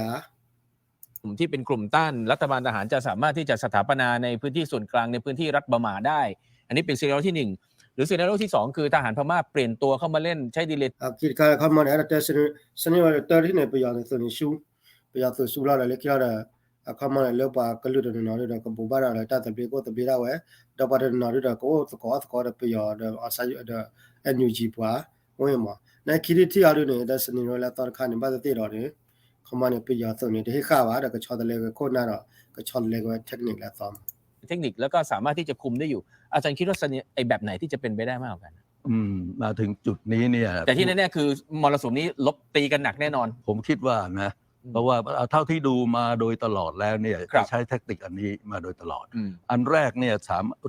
กลุ่มที่เป็นกลุ่มต้านรัฐบาลทหารจะสามารถที่จะสถาปนาในพื้นที่ส่วนกลางในพื้นที่รัฐบามาได้อันนี้เป็นซีเรียลที่1หรือซีเรียลที่2คือทหารพม่าเปลี่ยนตัวเข้ามาเล่นใช้ดีเลย์คิดการคำมันเนี่ยแต่สนิวันตอนที่เนี่ยไปยังส่วนนี้ไปยังส่วนสุราเลยคิดว่าคำมันเนี่ยเลือกปากกลุ่มตัวน้อยๆก็บุบาราลาตาตะเบลก็ตะเบลเอาไว้ดับไปน้อยๆก็สกอร์ไปยังอาศัยNUG ปัวว่าอย่างมั้งในคิดที่อะไรเนี่ยแต่สนิวันแล้วตอนขันเนี่ยบ้านที่เราเนี่ยคำมันเนี่ยไปยังส่วนนี้ที่ข้าวแต่ก็ชอบเลยก็โคตรน่ารักก็ชอบเลยก็เทคนิคแล้วซ้อมเทคนิคแล้วก็สามารถที่จะคุมได้อยู่อาจารย์คิดว่าไอ้แบบไหนที่จะเป็นไปได้มากกว่ากันมาถึงจุดนี้เนี่ยแต่ที่แน่ๆคือมรสุมนี้ลบตีกันหนักแน่นอนผมคิดว่านะเพราะว่าเท่าที่ดูมาโดยตลอดแล้วเนี่ยใช้เทคนิคอันนี้มาโดยตลอดอันแรกเนี่ย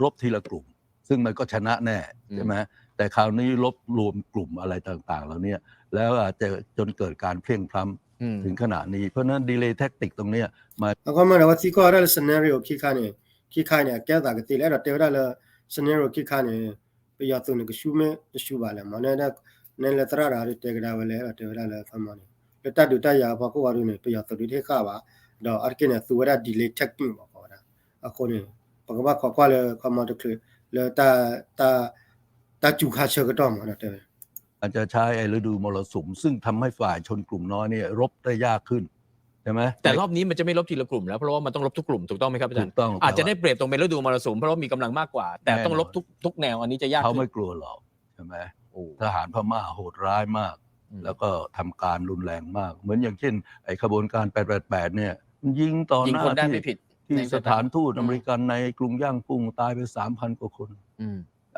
รบทีละกลุ่มซึ่งมันก็ชนะแน่ใช่ไหมแต่คราวนี้รบรวมกลุ่มอะไรต่างๆแล้วเนี่ยแล้วอาจจะจนเกิดการเพลี่ยงพล้ำถึงขนาดนี้เพราะนั้นดีเลย์แทคติกตรงนี้มาแล้วก็มันว่าที่ก็ได้ซีนาริโอคิดค่าเนี่ยแก้ต่างกันทีแล้วเดี๋ยวได้เลยซีนาริโอคิดค่าเนี่ยไปยอดตัวนึงก็ชูไม่ชูบาเลยมันเนี่ยเลตราอะไรเตะกันได้เลยเดี๋ยวได้เลยทำมันเนี่ยแต่ดูแต่ยาพอกูว่าดูเนี่ยไปยอดตัวที่ข้าวว่าเดี๋ยวอาร์เกเนี่ยตัวได้ดีเลย์แทคติกบอกว่าอ่ะคนเนี่ยปกติข้อเลยคำมันก็คือเลยแต่จุกขาเชื่อก็ต้องมันเดี๋ยวอาจจะใช้ฤดูมรสุมซึ่งทำให้ฝ่ายชนกลุ่มน้อยเนี่ยรบได้ยากขึ้นใช่ไหมแต่รอบนี้มันจะไม่ลบทีละกลุ่มแล้วเพราะว่ามันต้องลบทุกกลุ่มถูกต้องไหมครับอาจารย์อาจจะได้เปรียบตรงเป็นฤดูมรสุมเพราะว่ามีกำลังมากกว่าแต่ต้องลบทุกแนวอันนี้จะยากเขาไม่กลัวหรอกใช่ไหมทหารพม่าโหดร้ายมากแล้วก็ทำการรุนแรงมากเหมือนอย่างเช่นไอ้ขบวนการ888เนี่ยยิงต่อหน้าที่สถานทูตอเมริกันในกรุงย่างกุ้งตายไป 3,000 กว่าคน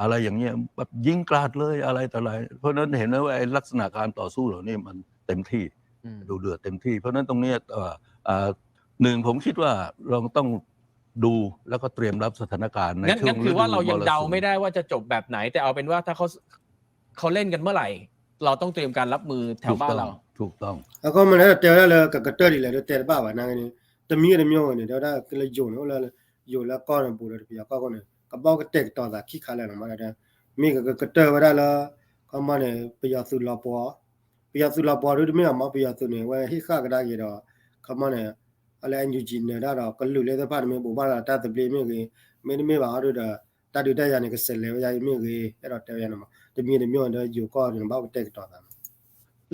อะไรอย่างเงี้ยแบบยิงกราดเลยอะไรต่ออะไรเพราะนั้นเห็นไหมว่าไอ้ลักษณะการต่อสู้เหล่านี้มันเต็มที่ดูเดือดเต็มที่เพราะนั้นตรงนี้หนึ่งผมคิดว่าเราต้องดูแล้วก็เตรียมรับสถานการณ์ในช่วงฤดูคือว่าเรายังเดาไม่ได้ว่าจะจบแบบไหนแต่เอาเป็นว่าถ้าเขาเล่นกันเมื่อไหร่เราต้องเตรียมการรับมือแถวบ้านเราถูกต้องแล้วก็มันเตะได้เลยกับกระเตอร์ดีเลยเตะบ้าวันนั้นนี่แต่มีอะไรมีอะไรเนี่ยเดี๋ยวได้ก็เลยโยนแล้วโยนแล้วก้อนปูเลยพี่ก็เนี่ยก็บอกก็เตะต่อจากขี้ขาเลยมาได้มีกับกระเตอร์ไว้ได้แล้วก็มาเนี่ยไปยาสุลาปัวหรือไม่มาไปยาสุเนี่ยว่าที่ข้าก็ได้กี่ดอกก็มาเนี่ยอะไรอันยูจีเนี่ยได้ดอกก็รู้เลยแต่พาดไม่บุบาลตาตะเบลไม่ว่าดูได้ตาดูได้ยังเนี่ยก็เสร็จแล้วยังไม่เคยเราเตะยังมาแต่มีอะไรมีอะไรอยู่ก็เนี่ยบอกเตะต่อกัน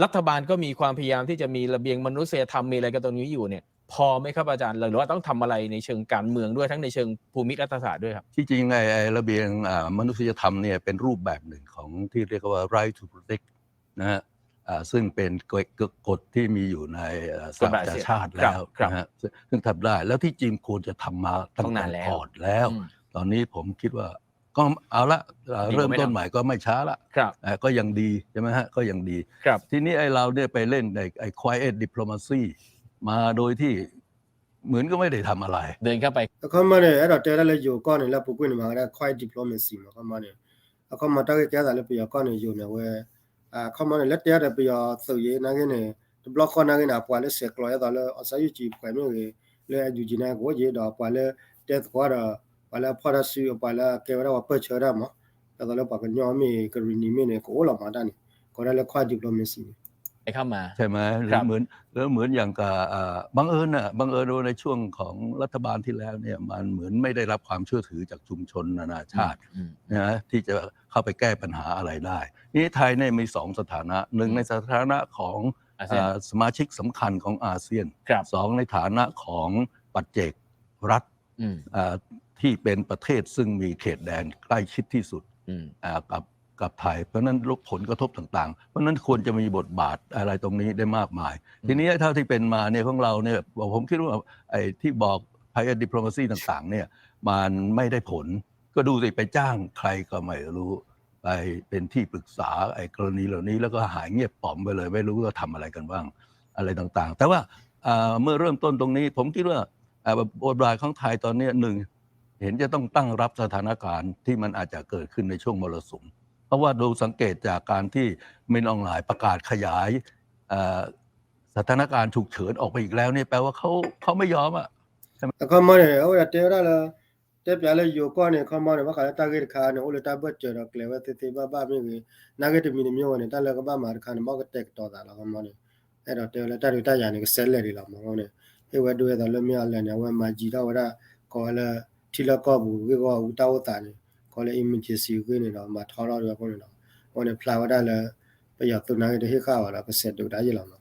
รัฐบาลก็มีความพยายามที่จะมีระเบียงมนุษยธรรมมีอะไรกันตรงนี้อยู่เนี่ยพอไหมครับอาจารย์หรือว่าต้องทำอะไรในเชิงการเมืองด้วยทั้งในเชิงภูมิรัฐศาสตร์ด้วยครับที่จริงไอ้ระเบียงมนุษยธรรมเนี่ยเป็นรูปแบบหนึ่งของที่เรียกว่า right to protect นะฮะซึ่งเป็นกฎที่มีอยู่ในสหประชาชาติแล้วนะฮะซึ่งทำได้แล้วที่จริงควรจะทำมาตั้งแต่ก่อนแล้วตอนนี้ผมคิดว่าก็เอาละเริ่มต้นใหม่ก็ไม่ช้าละก็ยังดีใช่ไหมฮะก็ยังดีทีนี้ไอ้เราเนี่ยไปเล่นไอ้ quiet diplomacy มาโดยที่เหมือนก็ไม่ได้ทำอะไรเดินเข้าไปเขามาเนี่ยเราเจอแล้วอยู่ก้อนเนี่ยแล้วปุ๊บเนี่ยมาได้ quiet diplomacy มาเขามาเนี่ยเขามาตั้งใจจะเลยไปก้อนเนี่ยอยู่เนี่ยเว้ยเขามาเนี่ยเล็ดเดียวไปสื่อนั่งเนี่ยบล็อกคนนั่งเนี่ยปล่อยเลยเสียกลอยตอนเลยอาศัยอยู่จีบไปไม่เลยอยู่จีน่าก็เยอะดอกปล่อยเลยเด็ดกว่าดอกปล่อยเลยพอได้ซื้อปล่อยเลยเกี่ยวกับว่าเปิดเชื้อได้มั้งแต่ตอนเลยปล่อยกันย้อมมีกรีนี่มีเนี่ยก็โอ้ละมาได้เนี่ยก็ได้เลย quiet diplomacyเข้ามาใช่ไหมหรือเหมือนอย่างกับบังเอิญในช่วงของรัฐบาลที่แล้วเนี่ยมันเหมือนไม่ได้รับความเชื่อถือจากชุมชนนานาชาตินะที่จะเข้าไปแก้ปัญหาอะไรได้นี่ไทยเนี่ยมี2สถานะหนึ่งในสถานะของสมาชิกสำคัญของอาเซียน2ในฐานะของปัจเจกรัฐที่เป็นประเทศซึ่งมีเขตแดนใกล้ชิดที่สุดกับไทยเพราะนั้นลบผลกระทบต่างๆเพราะนั้นควรจะมีบทบาทอะไรตรงนี้ได้มากมายทีนี้เท่าที่เป็นมาเนี่ยของเราเนี่ยผมคิดว่าไอ้ที่บอก higher diplomacy ต่างๆเนี่ยมันไม่ได้ผลก็ดูสิไปจ้างใครก็ไม่รู้ไปเป็นที่ปรึกษาไอ้กรณีเหล่านี้แล้วก็หายเงียบป๋อมไปเลยไม่รู้ว่าทำอะไรกันบ้างอะไรต่างๆแต่ว่า เมื่อเริ่มต้นตรงนี้ผมคิดว่าบทบาทของไทยตอนนี้หนึ่งเห็นจะต้องตั้งรับสถานการณ์ที่มันอาจจะเกิดขึ้นในช่วงมรสุมเพราะว่าดูสังเกตจากการที่มินออนไลน์ประกาศขยายสถานการณ์ฉุกเฉินออกไปอีกแล้วนี่แปลว่าเขาไม่ยอมอ่ะ အခါမနေဟိုရတေရလာတက်ပြလဲယူကောနေခမနေဘခါတာဂက်ခါနေဟိုလတာဘတ်ချေတော့ကလေဝတေတေဘဘမင်းကြီးနာဂက်တမီမျိုးနဲ့တလည်းကဘာမာခါနေမောကတက်တော်တာလာခမနေအဲ့တော့တေလည်းတရတရနေဆဲလက်တွေလာမောနေဟိဝဒွေတော့လည်းမရလည်းနေဝမကြည်တော့ဝရကောလဲထီလကောဘူးဝေကောဦးတောက်တာနေကောလဲ emergency ကိုနေတော့မထော်တော့ရကောနေတော့ဟိုနေဖလာဝဒလည်းပြရသူနာဂက်ဟိခါဝလာကစက်တူတာရလာမ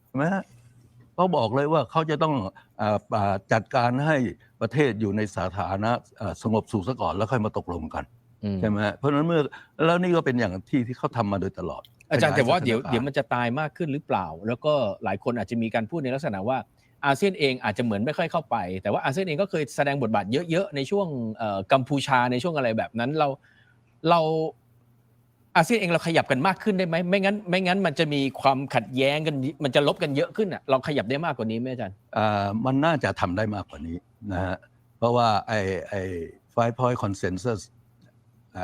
ใช่ไหมเขาบอกเลยว่าเขาจะต้องจัดการให้ประเทศอยู่ในสถานะสงบสุขซะก่อนแล้วค่อยมาตกลงกันใช่ไหมเพราะฉะนั้นแล้วนี่ก็เป็นอย่างที่เขาทำมาโดยตลอดอาจารย์แต่ว่าเดี๋ยวมันจะตายมากขึ้นหรือเปล่าแล้วก็หลายคนอาจจะมีการพูดในลักษณะว่าอาเซียนเองอาจจะเหมือนไม่ค่อยเข้าไปแต่ว่าอาเซียนเองก็เคยแสดงบทบาทเยอะๆในช่วงกัมพูชาในช่วงอะไรแบบนั้นเราอาเซียนเองเราขยับกันมากขึ้นได้ไหมไม่งั้นมันจะมีความขัดแย้งกันมันจะลบกันเยอะขึ้นอ่ะเราขยับได้มากกว่านี้ไหมอาจารย์มันน่าจะทำได้มากกว่านี้นะฮะเพราะว่าไอ้ five point consensus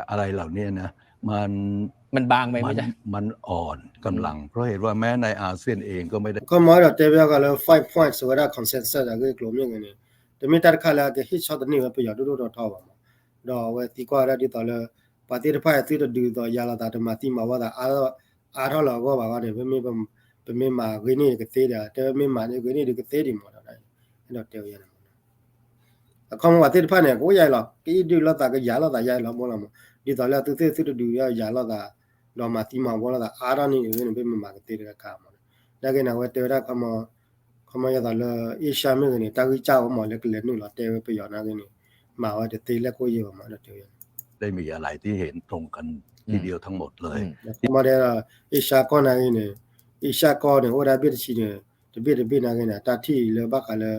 อะไรเหล่านี้นะมันบางไปไหมอาจารย์มันอ่อนกำลังเพราะเหตุว่าแม้ในอาเซียนเองก็ไม่ได้ก็มาแล้วแต่ว่าก็แล้ว5 points ว่า consensus อะก็กลุ่มอย่างนี้แต่ไม่ตัดขาดแล้วแต่ที่ชอบตัวนี้ว่าประโยชน์ดูๆท้อว่าดอกว่าที่ก็ได้ที่ต่อแล้วปฏิทินที่จะดูต่อยาลาตามาที่มาว่าแต่อาร์เราก็บอกว่าเนี่ยไม่มาเรื่องนี้ก็เสียเดียวแต่ไม่มาเนี่ยเรื่องนี้ก็เสียดีหมดเลยเราเที่ยวอย่างนั้นคำว่าปฏิทินเนี่ยก็ใหญ่หรอกที่ดูแล้วแต่ก็ยาแล้วแต่ใหญ่หรอกบอกแล้วมั้งที่ต่อแล้วที่จะดูยาแล้วแต่เรามาที่มาว่าแต่อาร์นี่เรื่องนี้ไม่มาก็เสียเดียวกันแต่ก็เนี่ยว่าเที่ยวได้คำว่าอย่างต่อแล้วเอเชียไม่กันเนี่ยตากิจ้าว่าหมดเลยก็เลยนู่นเราเที่ยวไปย้อนนั่นกันนี่มาว่าเที่ยวแล้วก็เยอะมาเราเที่ยวได้มีอะไรที่เห็นตรงกันทีเดียวทั้งหมดเลยมาเดี๋ยวเอเชียก็นั่งเนี่ยเอเชียก็เนี่ยโอ้ได้เบียดชีเนี่ยจะเบียดนั่งเนี่ยตาที่เลือกบ้ากันเลย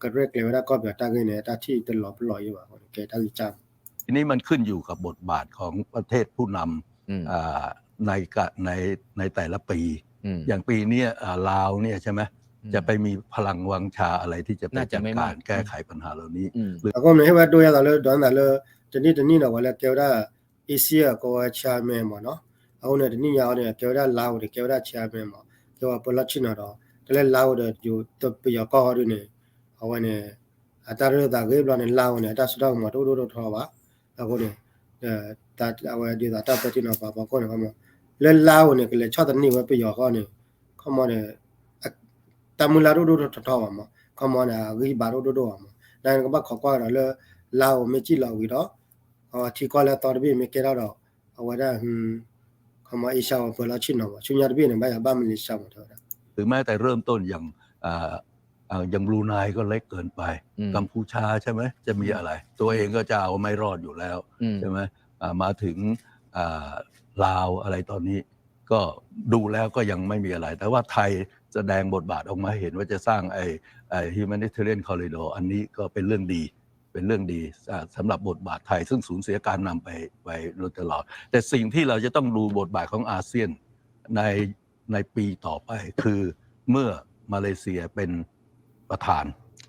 ก็เรียกเลยว่าก็แบบตั้งเนี่ยตาที่ตลอดอยู่ว่าแกตั้งจำทีนี้มันขึ้นอยู่กับบทบาทของประเทศผู้นำในแต่ละปีอย่างปีนี้ลาวเนี่ยใช่ไหมจะไปมีพลังวังชาอะไรที่จะไปจัดการแก้ไขปัญหาเหล่านี้แล้วก็เนี่ยว่าดูอย่างเราดอนแต่เราจะนี่นะว่าแล้วเกี่ยวกับเอเชียก็ชาเมมเนาะเอาเนี่ยนี่ยาวเนี่ยเกี่ยวกับลาวเนี่ยเกี่ยวกับชาเมมเกี่ยวกับพลังชินาเราแต่แล้วลาวเนี่ยอยู่ตัวปีกก็ดูเนี่ยเอาเนี่ยอัตราเรื่องต่างกันเนี่ยลาวเนี่ยถ้าสุดท้ายมาดูท้อว่าแล้วก็เนี่ยแต่เอาเดี๋ยวแต่ประเทศเราป่าวก็เนี่ยเขามาแล้วลาวเนี่ยก็เลยชอบตัวนี้ว่าปีกก็เนี่ยเขามาเนี่ยแต่มูลาดูท้อว่ามาเขามาเนี่ยรีบาดูว่ามานั่นก็บ้าขอกว่าเราลาวไม่จีลาวอีกแล้วที่ก็แล้วตอนนี้ไม่เกี่ยวแล้วเอาไว้ได้เขามาอิชาวพลังชินเอาชุนยาบีเนี่ยไม่บ้ามันลิชาวหมดเลยหรือแม้แต่เริ่มต้นอย่างบรูไนก็เล็กเกินไปกัมพูชาใช่ไหมจะมีอะไรตัวเองก็จะเอาไม่รอดอยู่แล้วใช่ไหมมาถึงลาวอะไรตอนนี้ก็ดูแล้วก็ยังไม่มีอะไรแต่ว่าไทยแสดงบทบาทออกมาเห็นว่าจะสร้างไอ้ humanitarian corridor อันนี้ก็เป็นเรื่องดีสำหรับบทบาทไทยซึ่งสูญเสียการนำไปโดยตลอดแต่สิ่งที่เราจะต้องดูบทบาทของอาเซียนในปีต่อไปคือเมื่อมาเลเซียเป็นประธาน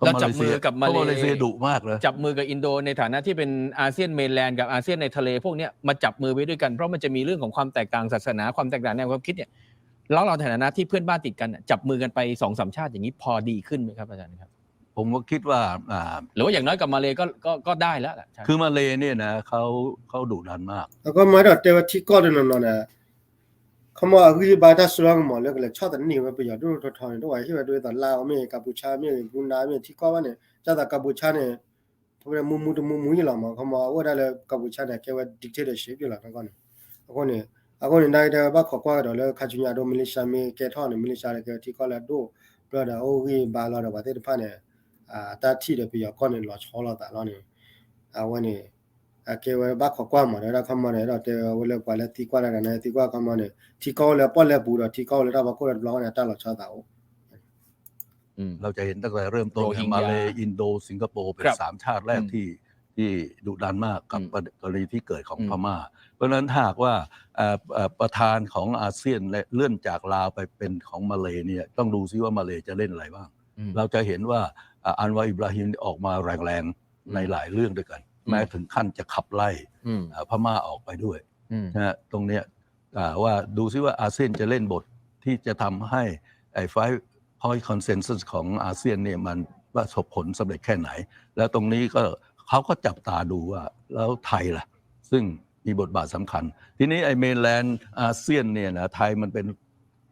แล้วจับมือกับมาเลเซียดุมากเลยจับมือกับอินโดในฐานะที่เป็นอาเซียนเมนแลนด์กับอาเซียนในทะเลพวกนี้มาจับมือไว้ด้วยกันเพราะมันจะมีเรื่องของความแตกต่างศาสนาความแตกต่างแนวความคิดเนี่ยแล้วเราในฐานะที่เพื่อนบ้านติดกันจับมือกันไป 2-3 ชาติอย่างนี้พอดีขึ้นไหมครับอาจารย์ครับผมก็คิดว่าหรือว่าอย่างน้อยกับมาเลก็ได้แล้วคือมาเลเนี่ยนะเขาดุดันมากแล้วก็มาเดี๋ยวที่ก็เดินนะเขามาคือบาดาสุรังหมอเลยก็เลยชอบแต่นี่ว่าไปอยู่ดูทอนด้วยที่ว่าด้วยตอนลาวมีกัมพูชามีบรูไนมีที่ก็ว่าเนี่ยจากกัมพูชาเนี่ยพวกมุมอยู่หรอมั้งเขามาว่าได้เลยกัมพูชาเนี่ยแค่ว่า dictatorship อยู่หรอกนั่นก็เนี่ยได้แต่ว่าขอกว่าเดี๋ยวเลยคาจุนยาโดมิลิชามีแกท่อเนี่ยมิลิชาเลยก็ที่ก็แล้วดูเพราะเดี๋ยวโอ้ยบาลาเดี๋ยวว่าที่ผ่านเนี่ยตาที่เดี๋ยวไปอยู่ก็เนี่ยหล่อช้อเราแต่ละเนี่ยวันนี้แกว่าบ้าขอกว่ามาแล้วเขามาเนี่ยเราแต่ว่าเลยกว่าแล้วที่กว่าแล้วนะที่กว่าเขามาเนี่ยที่เขาแล้วป้อนแล้วบูรที่เขาแล้วเราก็เลยร้องเนี่ยตาหล่อช้อแต่เราจะเห็นตั้งแต่เริ่มต้นมาเลอินโดสิงคโปร์เป็น3ชาติแรกที่ ที่ดุดันมากกับ อืม กรณีที่เกิดของ อืม พม่า เพราะฉะนั้นถ้าหากว่าประธานของอาเซียนและเลื่อนจากลาวไปเป็นของมาเลเนี่ยต้องดูซิว่ามาเลจะเล่นอะไรบ้าง อืม เราจะเห็นว่าอันวาอิบราฮิมออกมาแรงๆในหลายเรื่องด้วยกัน แม้ถึงขั้นจะขับไล่ อืม พม่าออกไปด้วย อืม นะฮะตรงเนี้ยว่าดูซิว่าอาเซียนจะเล่นบทที่จะทำให้ไอ้ Five Point Consensus ของอาเซียนเนี่ยมันประสบผลสำเร็จแค่ไหน แล้วตรงนี้ก็เขาก็จับตาดูว่าแล้วไทยล่ะ ซึ่งมีบทบาทสำคัญ ทีนี้ไอ้เมนแลนด์อาเซียนเนี่ยนะไทยมันเป็น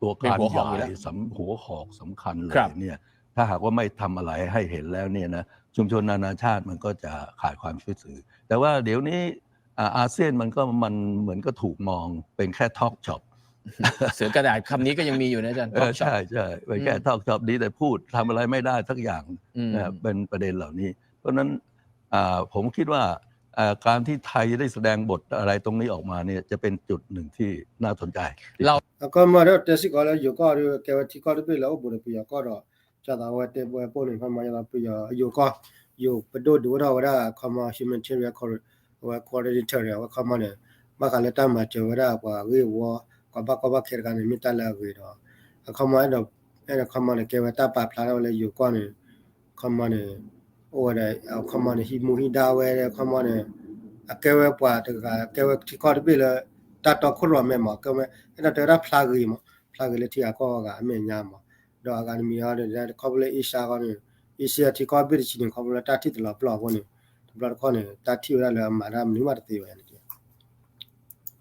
ตัวการ เป็นหัวห ให อกอยู่ ญ่ แล้ว หัวหอกสำคัญเล ครั ย บ เนี่ยถ้าหากว่าไม่ทำอะไรให้เห็นแล้วเนี่ยนะชุมชนนานาชาติมันก็จะขาดความเชื่อถือ แต่ว่าเดี๋ยวนี้อาเซียนมันเหมือนก็ถูกมองเป็นแค่ทอล์กช็อป เสือกระดาษคำนี้ก็ยังมีอยู่นะอาจารย์ talk shop ใช่ใช่เป็นแค่ทอล์กช็อปดีแต่พูดทำอะไรไม่ได้สักอย่าง อืม เป็นประเด็นเหล่านี้ เพราะฉะนั้นผมคิดว่าการที่ไทยได้แสดงบทอะไรตรงนี้ออกมาเนี่ยจะเป็นจุดหนึ่งที่น่าสนใจ เรา ก็มาแล้วแต่สิก็แล้วอยู่ก็แกว่าที่ก็ไปแล้วบุญไปก็รอจะตาว่าเตบ่ปุ่นเข้ามาจะไปอยู่ก็อยู่ไปดูเราว่าเข้ามา humanitarian coordinator ว่าเข้ามาเนี่ยมากันแล้วตามมาเจอว่าว่าเว้ยว่าก็บ้าเกิดกันมีตาละเว้ยดอกเข้ามาแล้วเข้ามาเนี่ยแกว่าตาปาพลาแล้วอยู่ก็เนี่ยเข้ามาเนี่ยโอ้ได้เอาเข้ามาเนี่ยฮิมูฮิดาเว้ยเข้ามาเนี่ยแกว่าปว่าแกว่าที่ก็ไปแล้วตาตอคุรแม่มาก็အဲ့တော့တရဖလာကြီးမှာဖလာကြီးလက်ထီကောကအမေညာမှာတော့အကန်မီရတဲ့ခေါပလေအရှာကနေအစီအတီကောဘီချင်ခေါပလေတာတီတလာပလောက်ကနေဘလောက်ကနေတာတီရလာမှာရမနီမတသေးပဲနေ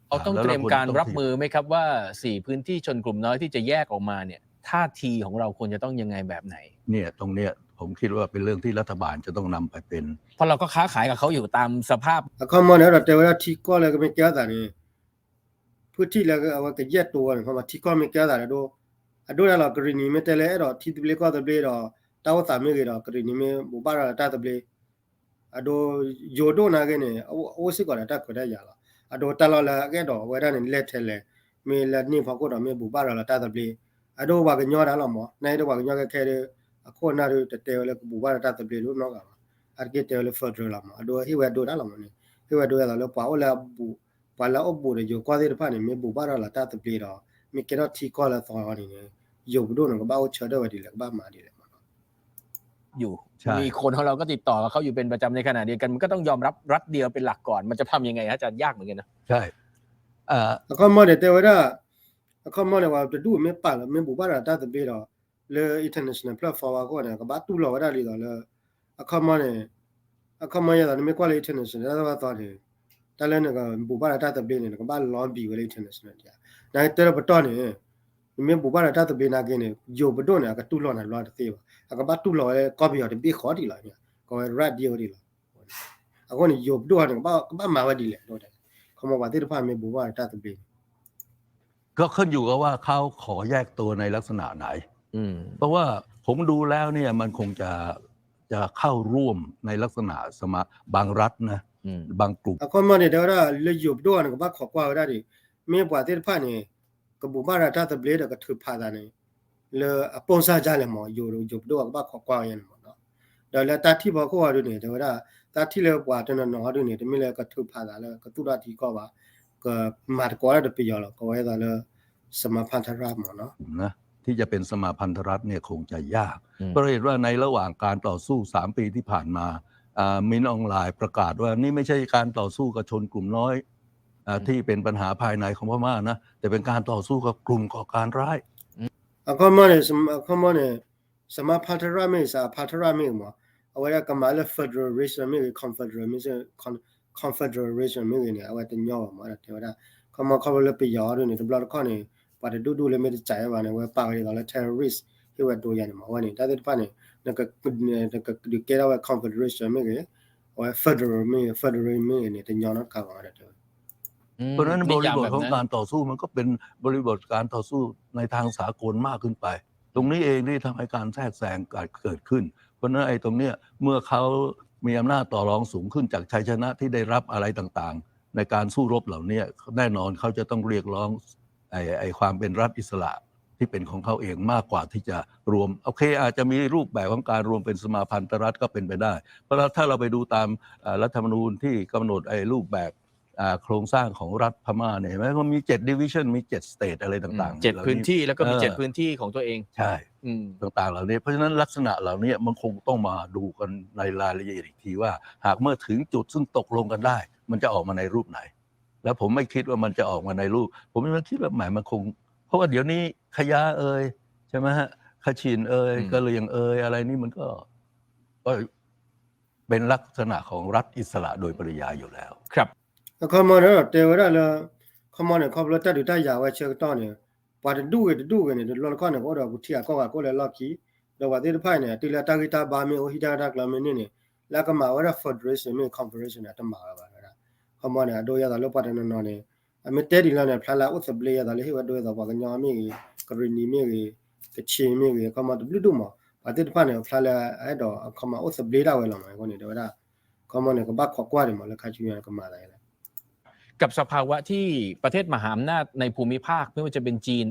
เราต้อง แล้ว เตรียมการ เราควรต้อง รับมือไหมครับว่า4พื้นที่ชนกลุ่มน้อยที่จะแยกออกมาเนี่ยท่าทีของเราควรจะต้องยังไงแบบไหน เนี่ยตรงเนี้ยผมคิดว่าเป็นเรื่องที่รัฐบาลจะต้องนำไปเป็น เพราะเราก็ค้าขายกับเขาอยู่ตามสภาพ အခုမှလည်းတော့တေဝရတီကောလည်းကမကြားတာနေဖူတီလည်းကရက်တော့ခမတီကောမကြားတာတော့အဒိုရလာကရီနီမတဲလဲတော့တီတပလေကောတပလေတော့တောက်တာမေကတော့ကရီနီမဘူပါရတာတပလေအဒိုဂျိုဒိုနာကနေအိုစစ်ကောတာခွတဲ့ရလာအဒိုတလောလာကဲတော့ဝဲရနေလက်ထဲလဲမေလနိဖကောတော့မေဘူပါရတာတပလေအဒိုဘာကညောတာလောမောနိုင်တော့ဘာကညောခဲတဲ့အခုနာရတဲလဲဘူပါရတာတပလေလို့နော်ကarchitect federal lama ado hiwa do lama ni hiwa do la lo pa ola bu pa la obu de yo kwa de pa ni me bu ba la ta te ple do me ke do thi ko la so ni ne yo bu do no ba o cha do wa di le ba ma di le อยู่ ใช่ มีคนของเราก็ติดต่อกับเขาอยู่เป็นประจำในขณะเดียวกันมันก็ต้องยอมรับรัฐเดียวเป็นหลักก่อนมันจะทำยังไงอาจารย์ยากเหมือนกันนะ ใช่ အခုမှလည်းတေဝရအခုမှလည်းว่าดูme pa la me bu ba la ta te ple do le international platform ko ne ka ba tu lo wa da li do leအခုမှရတာme kwa le international ဒါတော့တယ်တလည်းne ka bu ba la ta te ple ne ka ba long bi we le international ဒါแต่ဘတော့နေme bu ba la ta te ple na ke ne yoဘတော့ne ka tu lo na lo te ba ka ba tu lo le ko bi yo de bi kho di la ne ko rat di yo di laအခုne yo bdo ne ba ma wa di le do de เขามาว่าที่ผ่านme bu ba la ta te ple ก็ขึ้นอยู่กับว่าเขาขอแยกตัวในลักษณะไหน อืม เพราะว่าผมดูแล้วเนี่ยมันคงจะเข้าร่วมในลักษณะบางรัฐนะ อืม บางกลุ่ม အခုမှနေတော့လေယုပ်တော့ကဘာခေါ်ကွာရတဲ့မင်းပွားတဲ့ဖာနေကဘူမာရတာတပလေကထဖာတာနေလေအပုံစားကြလဲမော်ယုပ်တော့ကဘာခေါ်ကွာရနေမော်နော်ဒါလည်းတာတိဘောကိုရနေတော့တာတိလေပွားတဲ့နော်ရနေတမီလေကထဖာတာလေကတူတာတီကောပါကမာကောရတဲ့ပြရောကောရတာလေสมาพันธรัฐမော်နော် นะที่จะเป็นสมาพันธรัฐเนี่ยคงจะยาก อืม เพราะเหตุว่าในระหว่างการต่อสู้3 ปีที่ผ่านมามินออนไลน์ประกาศว่านี่ไม่ใช่การต่อสู้กับชนกลุ่มน้อยที่เป็นปัญหาภายในของพม่านะแต่เป็นการต่อสู้กับกลุ่มก่อการร้าย အခုမှနေสมาพันธรัฐไม่สาพันธรัฐไม่မော်เอาไว้ကမာလ federation ไม่ confederation ไม่เนี่ยเอาไว้တညောမှာတဲ့ဒါခမခလပြရောနေဘလခနေပါတယ်ဒူလည်းမကြိုင်ပါနဲ့ဝပါရတော့လဲ terrorist ဟိဝတိုရနေမှာဝနေတာတဲ့ဖာနေနကဒီကဲတော့ confederation မြေဝ federal မြေနေတညောတော့ကောက်ရတယ် เพราะฉะนั้นบริบทของ นิยามแบบนั้น การต่อสู้มันก็เป็นบริบทการต่อสู้ในทางสากลมากขึ้นไป ตรงนี้เองที่ทำให้การแทรกแซงเกิดขึ้น เพราะฉะนั้นไอ้ตรงเนี้ยเมื่อเขามีอำนาจต่อรองสูงขึ้นจากชัยชนะที่ได้รับอะไรต่างๆ ในการสู้รบเหล่านี้แน่นอนเขาจะต้องเรียกร้องไอ้ความเป็นรัฐอิสระ ที่เป็นของเขาเองมากกว่าที่จะรวมโอเคอาจจะมีรูปแบบของการรวมเป็นสมาพันธรัฐก็เป็นไปได้เพราะถ้าเราไปดูตามรัฐธรรมนูญที่กำหนดรูปแบบโครงสร้างของรัฐพม่าเนี่ยเห็นไหมมันมี7 division มี7 state อะไรต่างๆ 7 พื้นที่แล้วก็มี7 พื้นที่ของตัวเองใช่ต่างๆเหล่านี้เพราะฉะนั้นลักษณะเหล่านี้มันคงต้องมาดูกันในรายละเอียดอีกทีว่าหากเมื่อถึงจุดซึ่งตกลงกันได้มันจะออกมาในรูปไหนแล้วผมไม่คิดว่ามันจะออกมาในรูปผมยังคิดว่าหมายมันคงเพราะว่าเดี๋ยวนี้ขยะใช่ไหมฮะขชินก็เลยยังอะไรนี่มันก็เป็นลักษณะของรัฐอิสระโดยปริยายอยู่แล้วครับคอมมอนเตวดาละคอมมอนเนี่ยคอปลตัดตายาวเชกตอนเนี่ยปาดดูกันเนี่ยลอนกันเนี่ยก็ดอกที่ก็เลยล็อกกี้แล้วว่าที่ไพ่เนี่ยที่ละตากิตาบามีโอฮิดาดักลามินี่แล้วก็มาว่าฟอร์ดเรสมีคอนเฟอเรนซ์เนี่ยตั้งมาว่าคอมมอนเนี่ยโดยยาตาลปัดนั่นเนี่ยอเมเตอร์ดีแล้วเนี่ยพลาลาอุสเบลียาตาเลยว่าโดยยาตาว่ากันยามีกรณีมีกเชมีคอมมอนดูดูมาว่าที่ไพ่เนี่ยพลาลาดอกคอมมอนอุสเบลียาเวลามาคนนี้เดี๋ยวว่าคอมมอนเนี่ยก็บักขวาเนี่ยมาแล้วคัจจุบันก็มาได้กับสภาวะที่ประเทศมหาอำนาจในภูมิภาคไม่ว่าจะเป็นจีน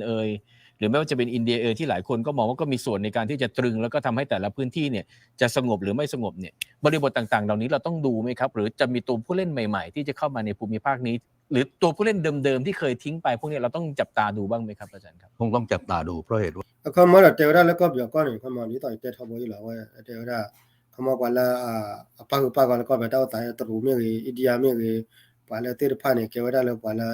หรือไม่ว่าจะเป็นอินเดียที่หลายคนก็มองว่าก็มีส่วนในการที่จะตรึงแล้วก็ทำให้แต่ละพื้นที่เนี่ยจะสงบหรือไม่สงบเนี่ยบริบทต่างๆเหล่านี้เราต้องดูไหมครับหรือจะมีตัวผู้เล่นใหม่ๆที่จะเข้ามาในภูมิภาคนี้หรือตัวผู้เล่นเดิมๆที่เคยทิ้งไปพวกนี้เราต้องจับตาดูบ้างไหมครับอาจารย์ครับคงต้องจับตาดูเพราะเหตุว่าคำว่าเทวดาแล้วก็เบียก้อนหนึ่งคำว่านี้ต่อเตะทบอยู่แล้วว่าเทวดาคำว่ากว่าละปากแล้วก็แบบเอาแต่ตรูมีอินเดียมีกว่าละเตะผ่านเนี่ยเทวดาแล้วกว่าละ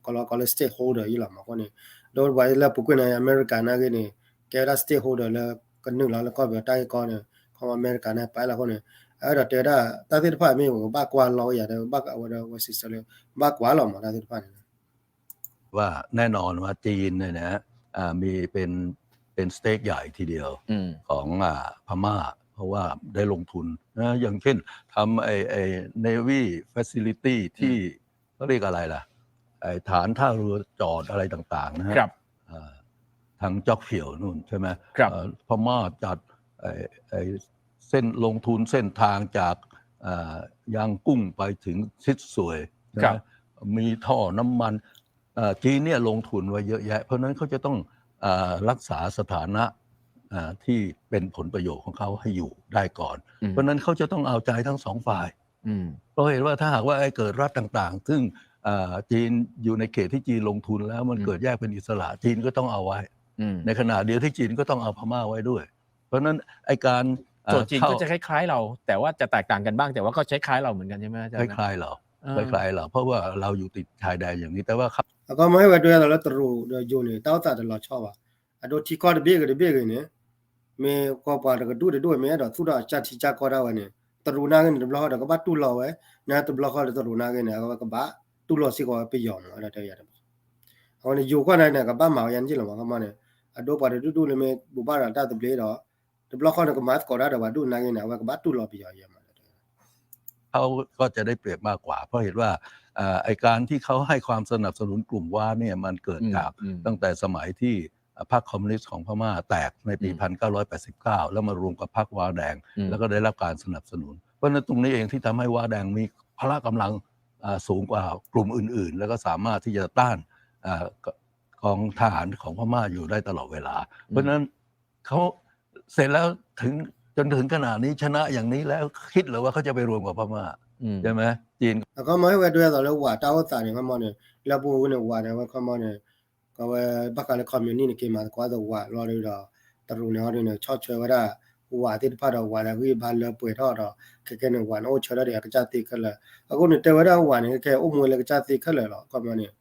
ก็ละสเต็กโฮลเดอร์อยู่แล้วมาคนนี้โดยว่าละปุ๊กในอเมริกันนะกันนี่เทวดาสเต็กโฮลเดอร์แล้วกันหนึ่งแล้วก็แบบใต้ก้อนเนี่ยคำว่าอเมริกันนะไปแล้วคนนี้เทวดาตาเตะผ่านมีบ้ากว่าเราอย่างเดียวบ้ากว่าสิสเลยบ้ากว่าเรามาตาเตะผ่านว่าแน่นอนว่าจีนเนี่ยนะมีเป็นสเต็กใหญ่ทีเดียวของพม่าเพราะว่าได้ลงทุนนะอย่างเช่นทำไอ้ Navy Facility ที่เขาเรียกอะไรล่ะไอ้ฐานท่าเรือจอดอะไรต่างๆนะครับทางจอกเผียวนู่นใช่ไหมพม่าจัดไอ้เส้นลงทุนเส้นทางจากยางกุ้งไปถึงซิดสวยนะมีท่อน้ำมันจีนเนี่ยลงทุนไว้เยอะแยะเพราะนั้นเขาจะต้องรักษาสถานะที่เป็นผลประโยชน์ของเขาให้อยู่ได้ก่อนเพราะนั้นเขาจะต้องเอาใจทั้งสองฝ่ายเพราะเห็นว่าถ้าหากว่าเกิดรัฐต่างๆซึ่งจีนอยู่ในเขตที่จีนลงทุนแล้วมันเกิดแยกเป็นอิสระจีนก็ต้องเอาไว้ในขณะเดียวที่จีนก็ต้องเอาพม่าไว้ด้วยเพราะนั้นการโจทย์จีนก็จะคล้ายๆเราแต่ว่าจะแตกต่างกันบ้างแต่ว่าก็คล้ายๆเราเหมือนกันใช่ไหมอาจารย์คล้ายๆเราเพราะว่าเราอยู่ติดชายแดนอย่างนี้แต่ว่าก็ไม่ว่าด้วยแล้วตรูอยู่นี่ต้าตาตลอดชอบอ่ะโดที่ก็เบี้ยเนี่ยมีก็ปาดก็ดูไม่ได้สุดาจัดที่จักก็ได้วันนี้ตรูน่ากันบล็อกก็บ้าตุลเอาไว้นะตัวบล็อกก็ตรูน่ากันเนี่ยก็บ้าตุลสิก็ไปยอมอะไรแต่อย่างนั้นเอาเนี่ยอยู่ก็ได้เนี่ยก็บ้ามายันจิหรอก็มาเนี่ยดูปาดดูเลยมีบุบาร์ตาตัวเบลล์ตัวบล็อกก็มาสก็ได้แต่ว่าดูน่ากันเนี่ยก็บ้าตุลเอาไปยอมเขาก็จะได้เปรียบมากกว่าเพราะเห็นว่าไอการที่เขาให้ความสนับสนุนกลุ่มว้าเนี่ยมันเกิดจากตั้งแต่สมัยที่พรรคคอมมิวนิสต์ของพม่าแตกในปี 1989 แล้วมารวมกับพรรคว้าแดงแล้วก็ได้รับการสนับสนุนเพราะนั้นตรงนี้เองที่ทำให้ว้าแดงมีพละกำลังสูงกว่ากลุ่มอื่นๆแล้วก็สามารถที่จะต้านกองทหารของพม่าอยู่ได้ตลอดเวลาเพราะนั้นเขาเสร็จแล้วจนถึงขนาดนี้ชนะอย่างนี้แล้วคิดหรือว่าเขาจะไปรวมกับพม่าใช่ไหมจีนก็ไม่ว่าด้วยแต่ละว่าเจ้าตาเนี่ยเขาเนี่ยแล้วพูดเนี่ยว่าเนี่ยว่าเขาเนี่ยก็ว่าบักอะไรคอมมิวนิสต์ที่มากว่าตัวว่ารอเลยเราตรุเนี่ยเขาเนี่ยชอบช่วยว่าที่พาเราว่าเนี่ยบาลเลยป่วยทอดเราแค่เนี่ยว่าโอ้ช่วยเราเดี๋ยวก็จะตีกันเลยก็เนี่ยแต่ว่าเนี่ยแค่อุ้มมือเลยก็จะตีกันเลยหรอก็เนี่ย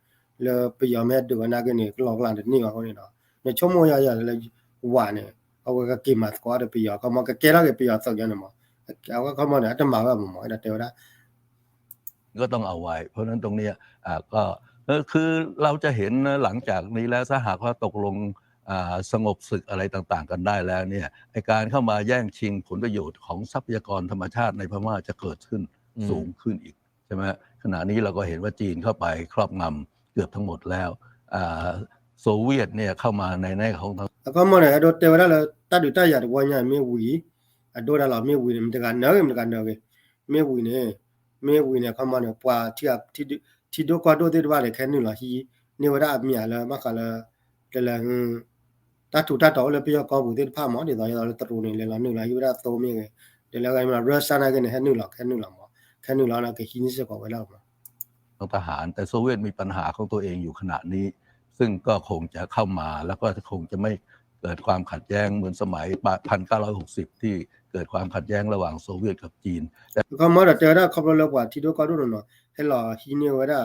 เลยไปยอมให้ดูว่านักเนี่ยหลอกหลานนี่ก็เนี่ยเนาะเนี่ยชั่วโมงยาวๆเลยว่าเนี่ยเอาก็กี่มาสกว่าเดี๋ยวไปยอมเขามาก็แก้แล้วก็ไปยอมสักอย่างเนี่ยมั้งเอาก็เขาเนี่ยจะมาว่ามั้งแต่ว่าก็ต้องเอาไว้เพราะนั้นตรงนี้ก็คือเราจะเห็นหลังจากนี้แล้วถ้าหากว่าตกลงสงบศึกอะไรต่างๆกันได้แล้วเนี่ยการเข้ามาแย่งชิงผลประโยชน์ของทรัพยากรธรรมชาติในพม่าจะเกิดขึ้นสูงขึ้นอีกใช่ไหมขณะนี้เราก็เห็นว่าจีนเข้าไปครอบงำเกือบทั้งหมดแล้วโซเวียตเนี่ยเข้ามาในแง่ของก็มันเนี่ยโดนเตะว่าแล้วตัดดูตาอย่างวันนี้ไม่วิ่งโดนแล้วไม่วิ่งมันจะกันเนื้อมันกันเนื้อไม่วิ่งเนี่ยเขามาเนี่ยปว่าที่ดูก็ดูที่ว่าเลยแค่นึงละที่นี่ว่ามีอะไรมากันละแต่ละ ta thủ ta đó là bây giờ có bùi tiền pha mỏ để đó là trụ này là nửa là yêu ra tô miệng để là cái mà rớt sang cái này hết nửa là mỏ hết nửa là cái hình sẽ có cái nào mà ของทหารแต่โซเวียตมีปัญหาของตัวเองอยู่ขณะนี้ซึ่งก็คงจะเข้ามาแล้วก็คงจะไม่เกิดความขัดแย้งเหมือนสมัย 1960 ที่เกิดความขัดแย้งระหว่างโซเวียตกับจีนแต่ ก็มาแต่ละครอบครัวที่ดูก็ดูเนาะให้หล่อหินเวลา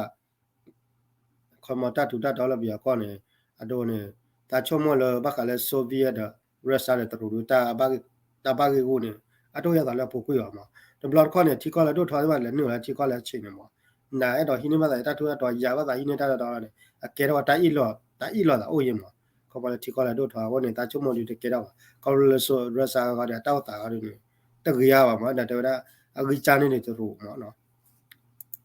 คอมมอต้าถูกตัดแล้วเบียก่อนเนี่ยอโดเนี่ยตาชมเลยบักอะไรโซเวียตรัสเซียตรูตาบากิกูเนี่ยอโดยาตาแล้วพวกกูยอมมาแต่บล็อดข้อเนี่ยที่ก็แล้วดูทอดว่าแล้วหนึ่งแล้วที่ก็แล้วเชิงเนี่ยมั้งน่าไอ้ดอกหินมาแต่ตาถูกตัดยาวว่าแต่หินตัดเนี่ยเกิดว่าตาอีหลอดโอ้ยมั้งเขาบอกที่ก็แล้วดูทอดว่าเนี่ยตาชมอยู่ที่เกิดว่าเขาเลยโซรัสเซียก็เนี่ยตาตาก็เนี่ยตะกี้ยาวมั้งแต่ว่าอากิจานี่เนี่ยจะรู้มั้งเนาะ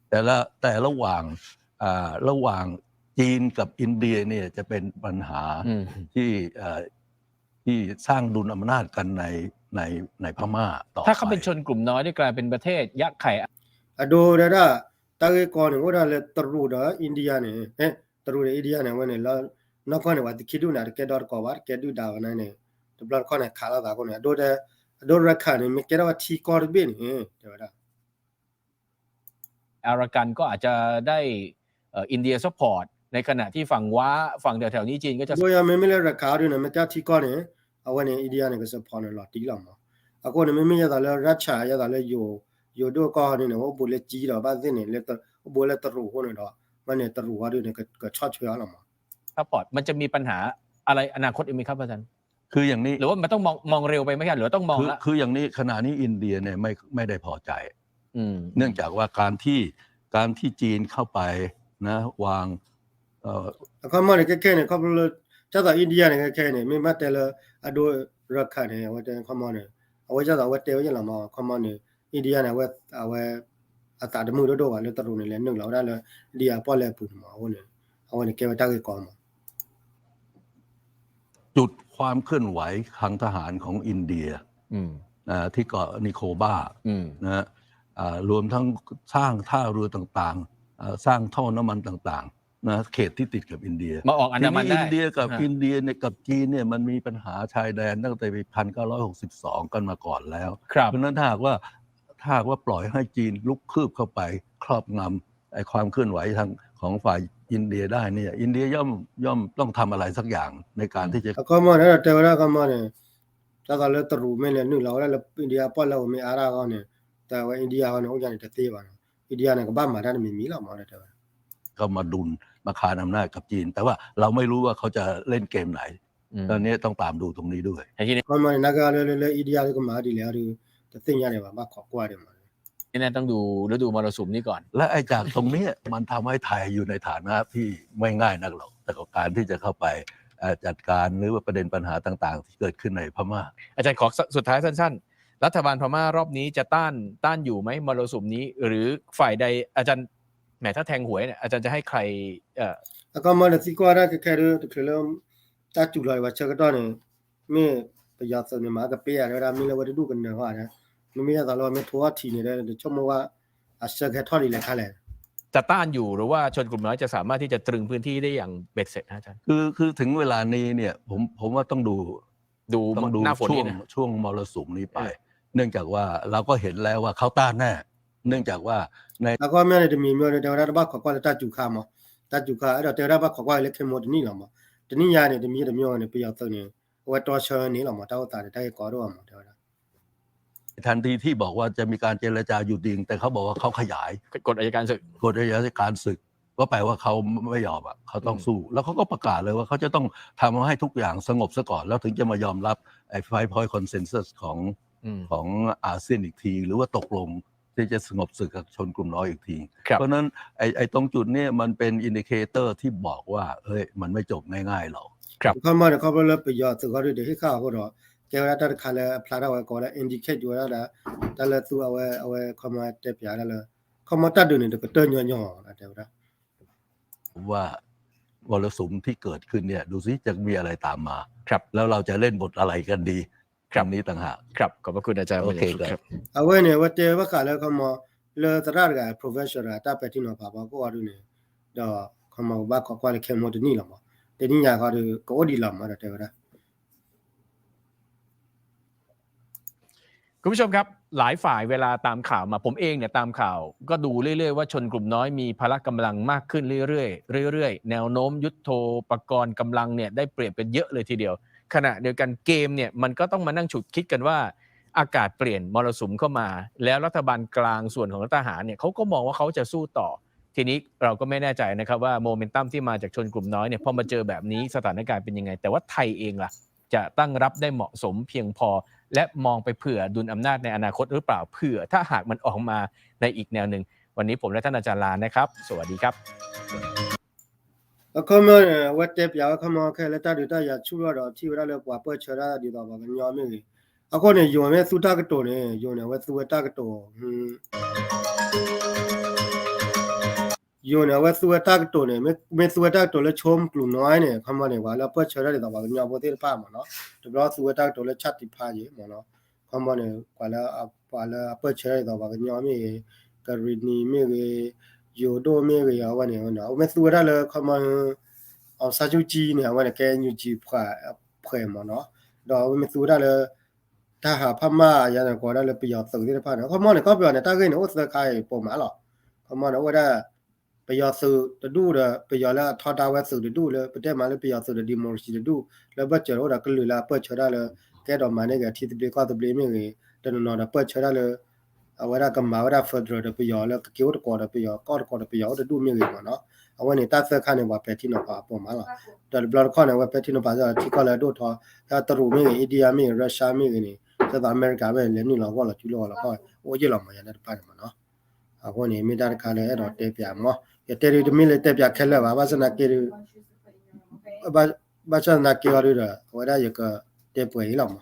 แต่ระหว่างจีนกับอินเดียเนี่ยจะเป็นปัญหาที่สร้างดุลอำนาจกันในพม่าต่อไปถ้าเขาเป็นชนกลุ่มน้อยได้กลายเป็นประเทศยักษ์ไข่อโดเดาตาเกกอนว่าเลยตรูดอินเดียเนี่ยตรูดอินเดียเนี่ยวันนี้แล้วนอกจากว่าที่คิดดูนะแกดอร์กอวาร์แกดูดาวนั่นเนี่ยตัวบล็อดข้อเนี่ยขาลาตาคนเนี่ยโดรักขาเนี่ยไม่แกว่าที่กอร์บินเดี๋ยวนะอารากันก็อาจจะได้อินเดียซัพพอร์ตในขณะที่ฝั่งแถวๆนี้จีนก็จะโดยไม่เลยรักขาด้วยนะไม่จ้าที่กอเนี่ยเอาวันนี้อินเดียเนี่ยก็ซัพพอร์ตเนี่ยหลอดตีหล่อมาเอาคนเนี่ยไม่ยาตาเลยรัชชายาตาเลยอยู่ดูก็เนี่ยว่าบุญเลจีหรอบ้านที่เนี่ยเลยบุญเลตรูคนเนี่ยมันเนี่ยตรูว่าด้วยเนี่ยก็ชอบช่วยเรามาซัพพอร์ตมันจะมีปัญหาอะไรอนาคตอีกไหมครับอาจารย์คืออย่างนี้หรือว่ามันต้องมองเร็วไปไหมครับหรือต้องมองละคืออย่างนี้ขณะนี้อินเดียเนี่ยไม่ได้พอใจเนื่องจากว่าการที่จีนเข้าไปนะวางเขามาเนี่ยแค่เนี่ยเขาเลยจะต่ออินเดียเนี่ยแค่เนี่ยไม่มาแต่ละอดูรักขาเนี่ยว่าแต่เขามาเนี่ยเอาไว้จะต่อว่าเตวยังหลังมาเขามาเนี่ยอินเดียเนี่ยว่าเอาไว้อาตาดมือโดว่าเลยตรูเนี่ยเลยหนึ่งเราได้เลยเดียป้อเลยปุ่นมาเอาเนี่ยแกว่าตาเกกอนมาจุดความเคลื่อนไหวทางทหารของอินเดียที่เกาะนิโคบานะรวมทั้งสร้างท่าเรือต่างๆสร้างท่อน้ำมันต่างๆนะเขตที่ติดกับอินเดียมาออกอันดามันได้อินเดียเนี่ยกับจีนเนี่ยมันมีปัญหาชายแดนตั้งแต่ปี 1962 กันมาก่อนแล้วเพราะนั้นถ้าหากว่าปล่อยให้จีนลุกคืบเข้าไปครอบงำไอ้ความเคลื่อนไหวทางของฝ่ายอินเดียได้เนี่ยอินเดียย่อมต้องทำอะไรสักอย่างในการที่จะก็มาเนี่ยแต่ว่าก็มาเนี่ยถ้าก็เลยตรูไม่เลยหนึ่งเราแล้วอินเดียป้อเราไม่อาราก็เนี่ยแต่ว่าอินเดียเขาเนี่ยโอ้ยเนี่ยเตะบ้านอินเดียเนี่ยก็บ้านมาได้ไม่มีแล้วมาเนี่ยแต่ว่าก็มาดุลมาคานอำนาจกับจีนแต่ว่าเราไม่รู้ว่าเขาจะเล่นเกมไหนตอนนี้ต้องตามดูตรงนี้ด้วยก็มาเนี่ยนักเลยอินเดียก็มาดีแล้วดูแต่สิ่งอย่างเนี่ยว่าขอกว่าเดี๋ยวมานี่นั่นต้องดูฤดูมรสุมนี้ก่อนและไอ้จากตรงนี้มันทำให้ไทยอยู่ในฐานะที่ไม่ง่ายนักหรอกแต่การที่จะเข้าไปจัดการหรือว่าประเด็นปัญหาต่างๆที่เกิดขึ้นในพม่าอาจารย์ขอสุดท้ายสั้นๆรัฐบาลพม่ารอบนี้จะต้านอยู่ไหมมรสุมนี้หรือฝ่ายใดอาจารย์แหมถ้าแทงหวยเนี่ยอาจารย์จะให้ใครแล้วก็มาเนี่ยที่ว่าได้แค่เรื่องตาจุลอยว่าเชื่อก็ต้องเนี่ยไม่ประหยัดส่วนมากกับเปียแล้วมีอะไรว่าดูกันเนี่ยว่านะไม่อยากตลอดไม่ทัวร์ทีเนี่ยเดี๋ยวชั่วโมงว่าอาจจะแค่ทอดอีกเลยค่ะแหละจะต้านอยู่หรือว่าชนกลุ่มน้อยจะสามารถที่จะตรึงพื้นที่ได้อย่างเบ็ดเสร็จนะอาจารย์คือถึงเวลานี้เนี่ยผมว่าต้องดูหน้าฝนช่วงมรสุมนี้ไปเนื่องจากว่าเราก็เห็นแล้วว่าเขาต้านแน่เนื่องจากว่าในแล้วก็แม่เนี่ยมีเดี๋ยวเราบ้าขอว่าตาจุคามาตาจุคาเดี๋ยวเราบ้าขอว่าเล็กแค่หมดนี่หรอมาทีนี้ยาเนี่ยมีเนี่ยไปเอาตัวเนี่ยว่าตัวเชิญนี่หรอมาเท่าตาได้ก่อด้วยมาเดี๋ยวทันทีที่บอกว่าจะมีการเจรจาหยุดยิงแต่เขาบอกว่าเขาขยายกฎอัยการศึกก็แปลว่าเขาไม่ยอมเขาต้องสู้แล้วเขาก็ประกาศเลยว่าเขาจะต้องทำให้ทุกอย่างสงบซะก่อนแล้วถึงจะมายอมรับไอ้5 point consensus ของอาเซียนอีกทีหรือว่าตกลงที่จะสงบศึกกับชนกลุ่มน้อยอีกทีเพราะนั้นไอ้ตรงจุดนี้มันเป็นอินดิเคเตอร์ที่บอกว่าเฮ้ยมันไม่จบง่ายๆหรอกเขามาเนี่ยเขาไปเลยไปยอดสุดเขาดูที่ข้าวก็รอแกว่าถ้าเขาเลยพลาดเอาไว้ก่อนแล้วอินดิเคตอยู่แล้วนะแต่ละตัวเอาไว้เขามาเตะยาแล้วเขามาตัดดูเนี่ยก็เตือนย่อๆนะเดี๋ยวนะว่ามรสุมที่เกิดขึ้นเนี่ยดูซิจะมีอะไรตามมาครับแล้วเราจะเล่นบทอะไรกันดีคำนี้ต่างหากครับขอบพระคุณอาจารย์โอเคครับเอาไว้เนี่ยว่าเจอว่าขาแล้วเขามาเลอตระกับ professor ตาไปที่นอพาก็ว่าดูเนี่ยเดี๋ยวเขามาว่าเขาก็เลยเข้มหมดนี่หรอมาแต่นี่ยาเขาดูก็ดีหรอมาเดี๋ยวนะ คุณผู้ชมครับหลายฝ่ายเวลาตามข่าวมาผมเองเนี่ยตามข่าวก็ดูเรื่อยๆว่าชนกลุ่มน้อยมีพละกำลังมากขึ้นเรื่อยๆเรื่อยๆแนวโน้มยุทโธปกรณ์กำลังเนี่ยได้เปรียบกันเยอะเลยทีเดียวขณะเดียวกันเกมเนี่ยมันก็ต้องมานั่งฉุดคิดกันว่าอากาศเปลี่ยนมรสุมเข้ามาแล้วรัฐบาลกลางส่วนของรัฐทหารเนี่ยเขาก็มองว่าเขาจะสู้ต่อทีนี้เราก็ไม่แน่ใจนะครับว่าโมเมนตัมที่มาจากชนกลุ่มน้อยเนี่ยพอมาเจอแบบนี้สถานการณ์เป็นยังไงแต่ว่าไทยเองล่ะจะตั้งรับได้เหมาะสมเพียงพอและมองไปเผื่อดุลอำนาจในอนาคตหรือเปล่าเผื่อถ้าหากมันออกมาในอีกแนวหนึ่งวันนี้ผมและท่านอาจารย์ลานะครับสวัสดีครับအခုမှဝတ်တက်ပြာခမခဲလက်တတွေတရချူရတော့ချီရလဲပွားပတ်ချရဒီတော့ဘာညောမေအခုနေယုံမဲသုတကတော်နေယုံနေဝသုဝတကတော်ယုံနေဝသုဝတကတော်နေမေသုဝတကတော်လဲချုံကလူน้อยနေခမနေပါလားပတ်ချရဒီတော့ဘာညောပေါ်သေးပါမနော်ဒီတော့သုဝတကတော်လဲချက်တိဖာကြီးမနော်ခမနေပါလားပတ်ချရဒီတော့ဘာညောမေကရီနီမေယူโดเมกยาวเนี่ยเนาะเมสุระเลยคำว่าเอาซาจูจีเนี่ยว่าเนี่ยแกยูจีพระเผยมาเนาะดอกเมสุระเลยถ้าหาพม่าอย่างนั้นก็ได้เลยไปยอดสื่อที่พระเนาะคำว่าเนี่ยก็เปล่าเนี่ยถ้าเกิดเนี่ยโอ้สกายปมาหรอคำว่าเนี่ยว่าได้ไปยอดสื่อจะดูเลยไปยอดแล้วทอดาวสื่อจะดูเลยประเทศมาเลยไปยอดสื่อดีโมรสีจะดูแล้วบัดเจอว่าก็เลยละเปิดเฉยได้เลยแกดอกไม้เนี่ยก็ที่ตะเบก็ตะเบไม่เลยแต่นอนเปิดเฉยได้เลยเอาไว้ได้กำมาไว้ได้เฟอร์ดร์ไปยอแล้วเกี่ยวกับกอดไปยอก็กอดไปยอจะดูไม่เลยเนาะเอาไว้เนี่ยตัดเสื้อข้างเนี่ยว่าไปที่นปาปมาละแต่บลอดข้อเนี่ยว่าไปที่นปาจะที่ก็เลยดูทอถ้าตรูไม่อินเดียไม่รัสเซียไม่นี่จะตามอเมริกาไปเลยนี่เราก็เราจุลเราก็โอ้ยเรามาอย่างนั้นไปมาเนาะเอาไว้เนี่ยไม่ได้การเลยเราเตะเปียมั้งอย่าเตะดูไม่เลยเตะเปียแค่เลยว่าสนาเกลือว่าสนาเกลือเลยเอาไว้ได้ยังก็เตะป่วยเรามา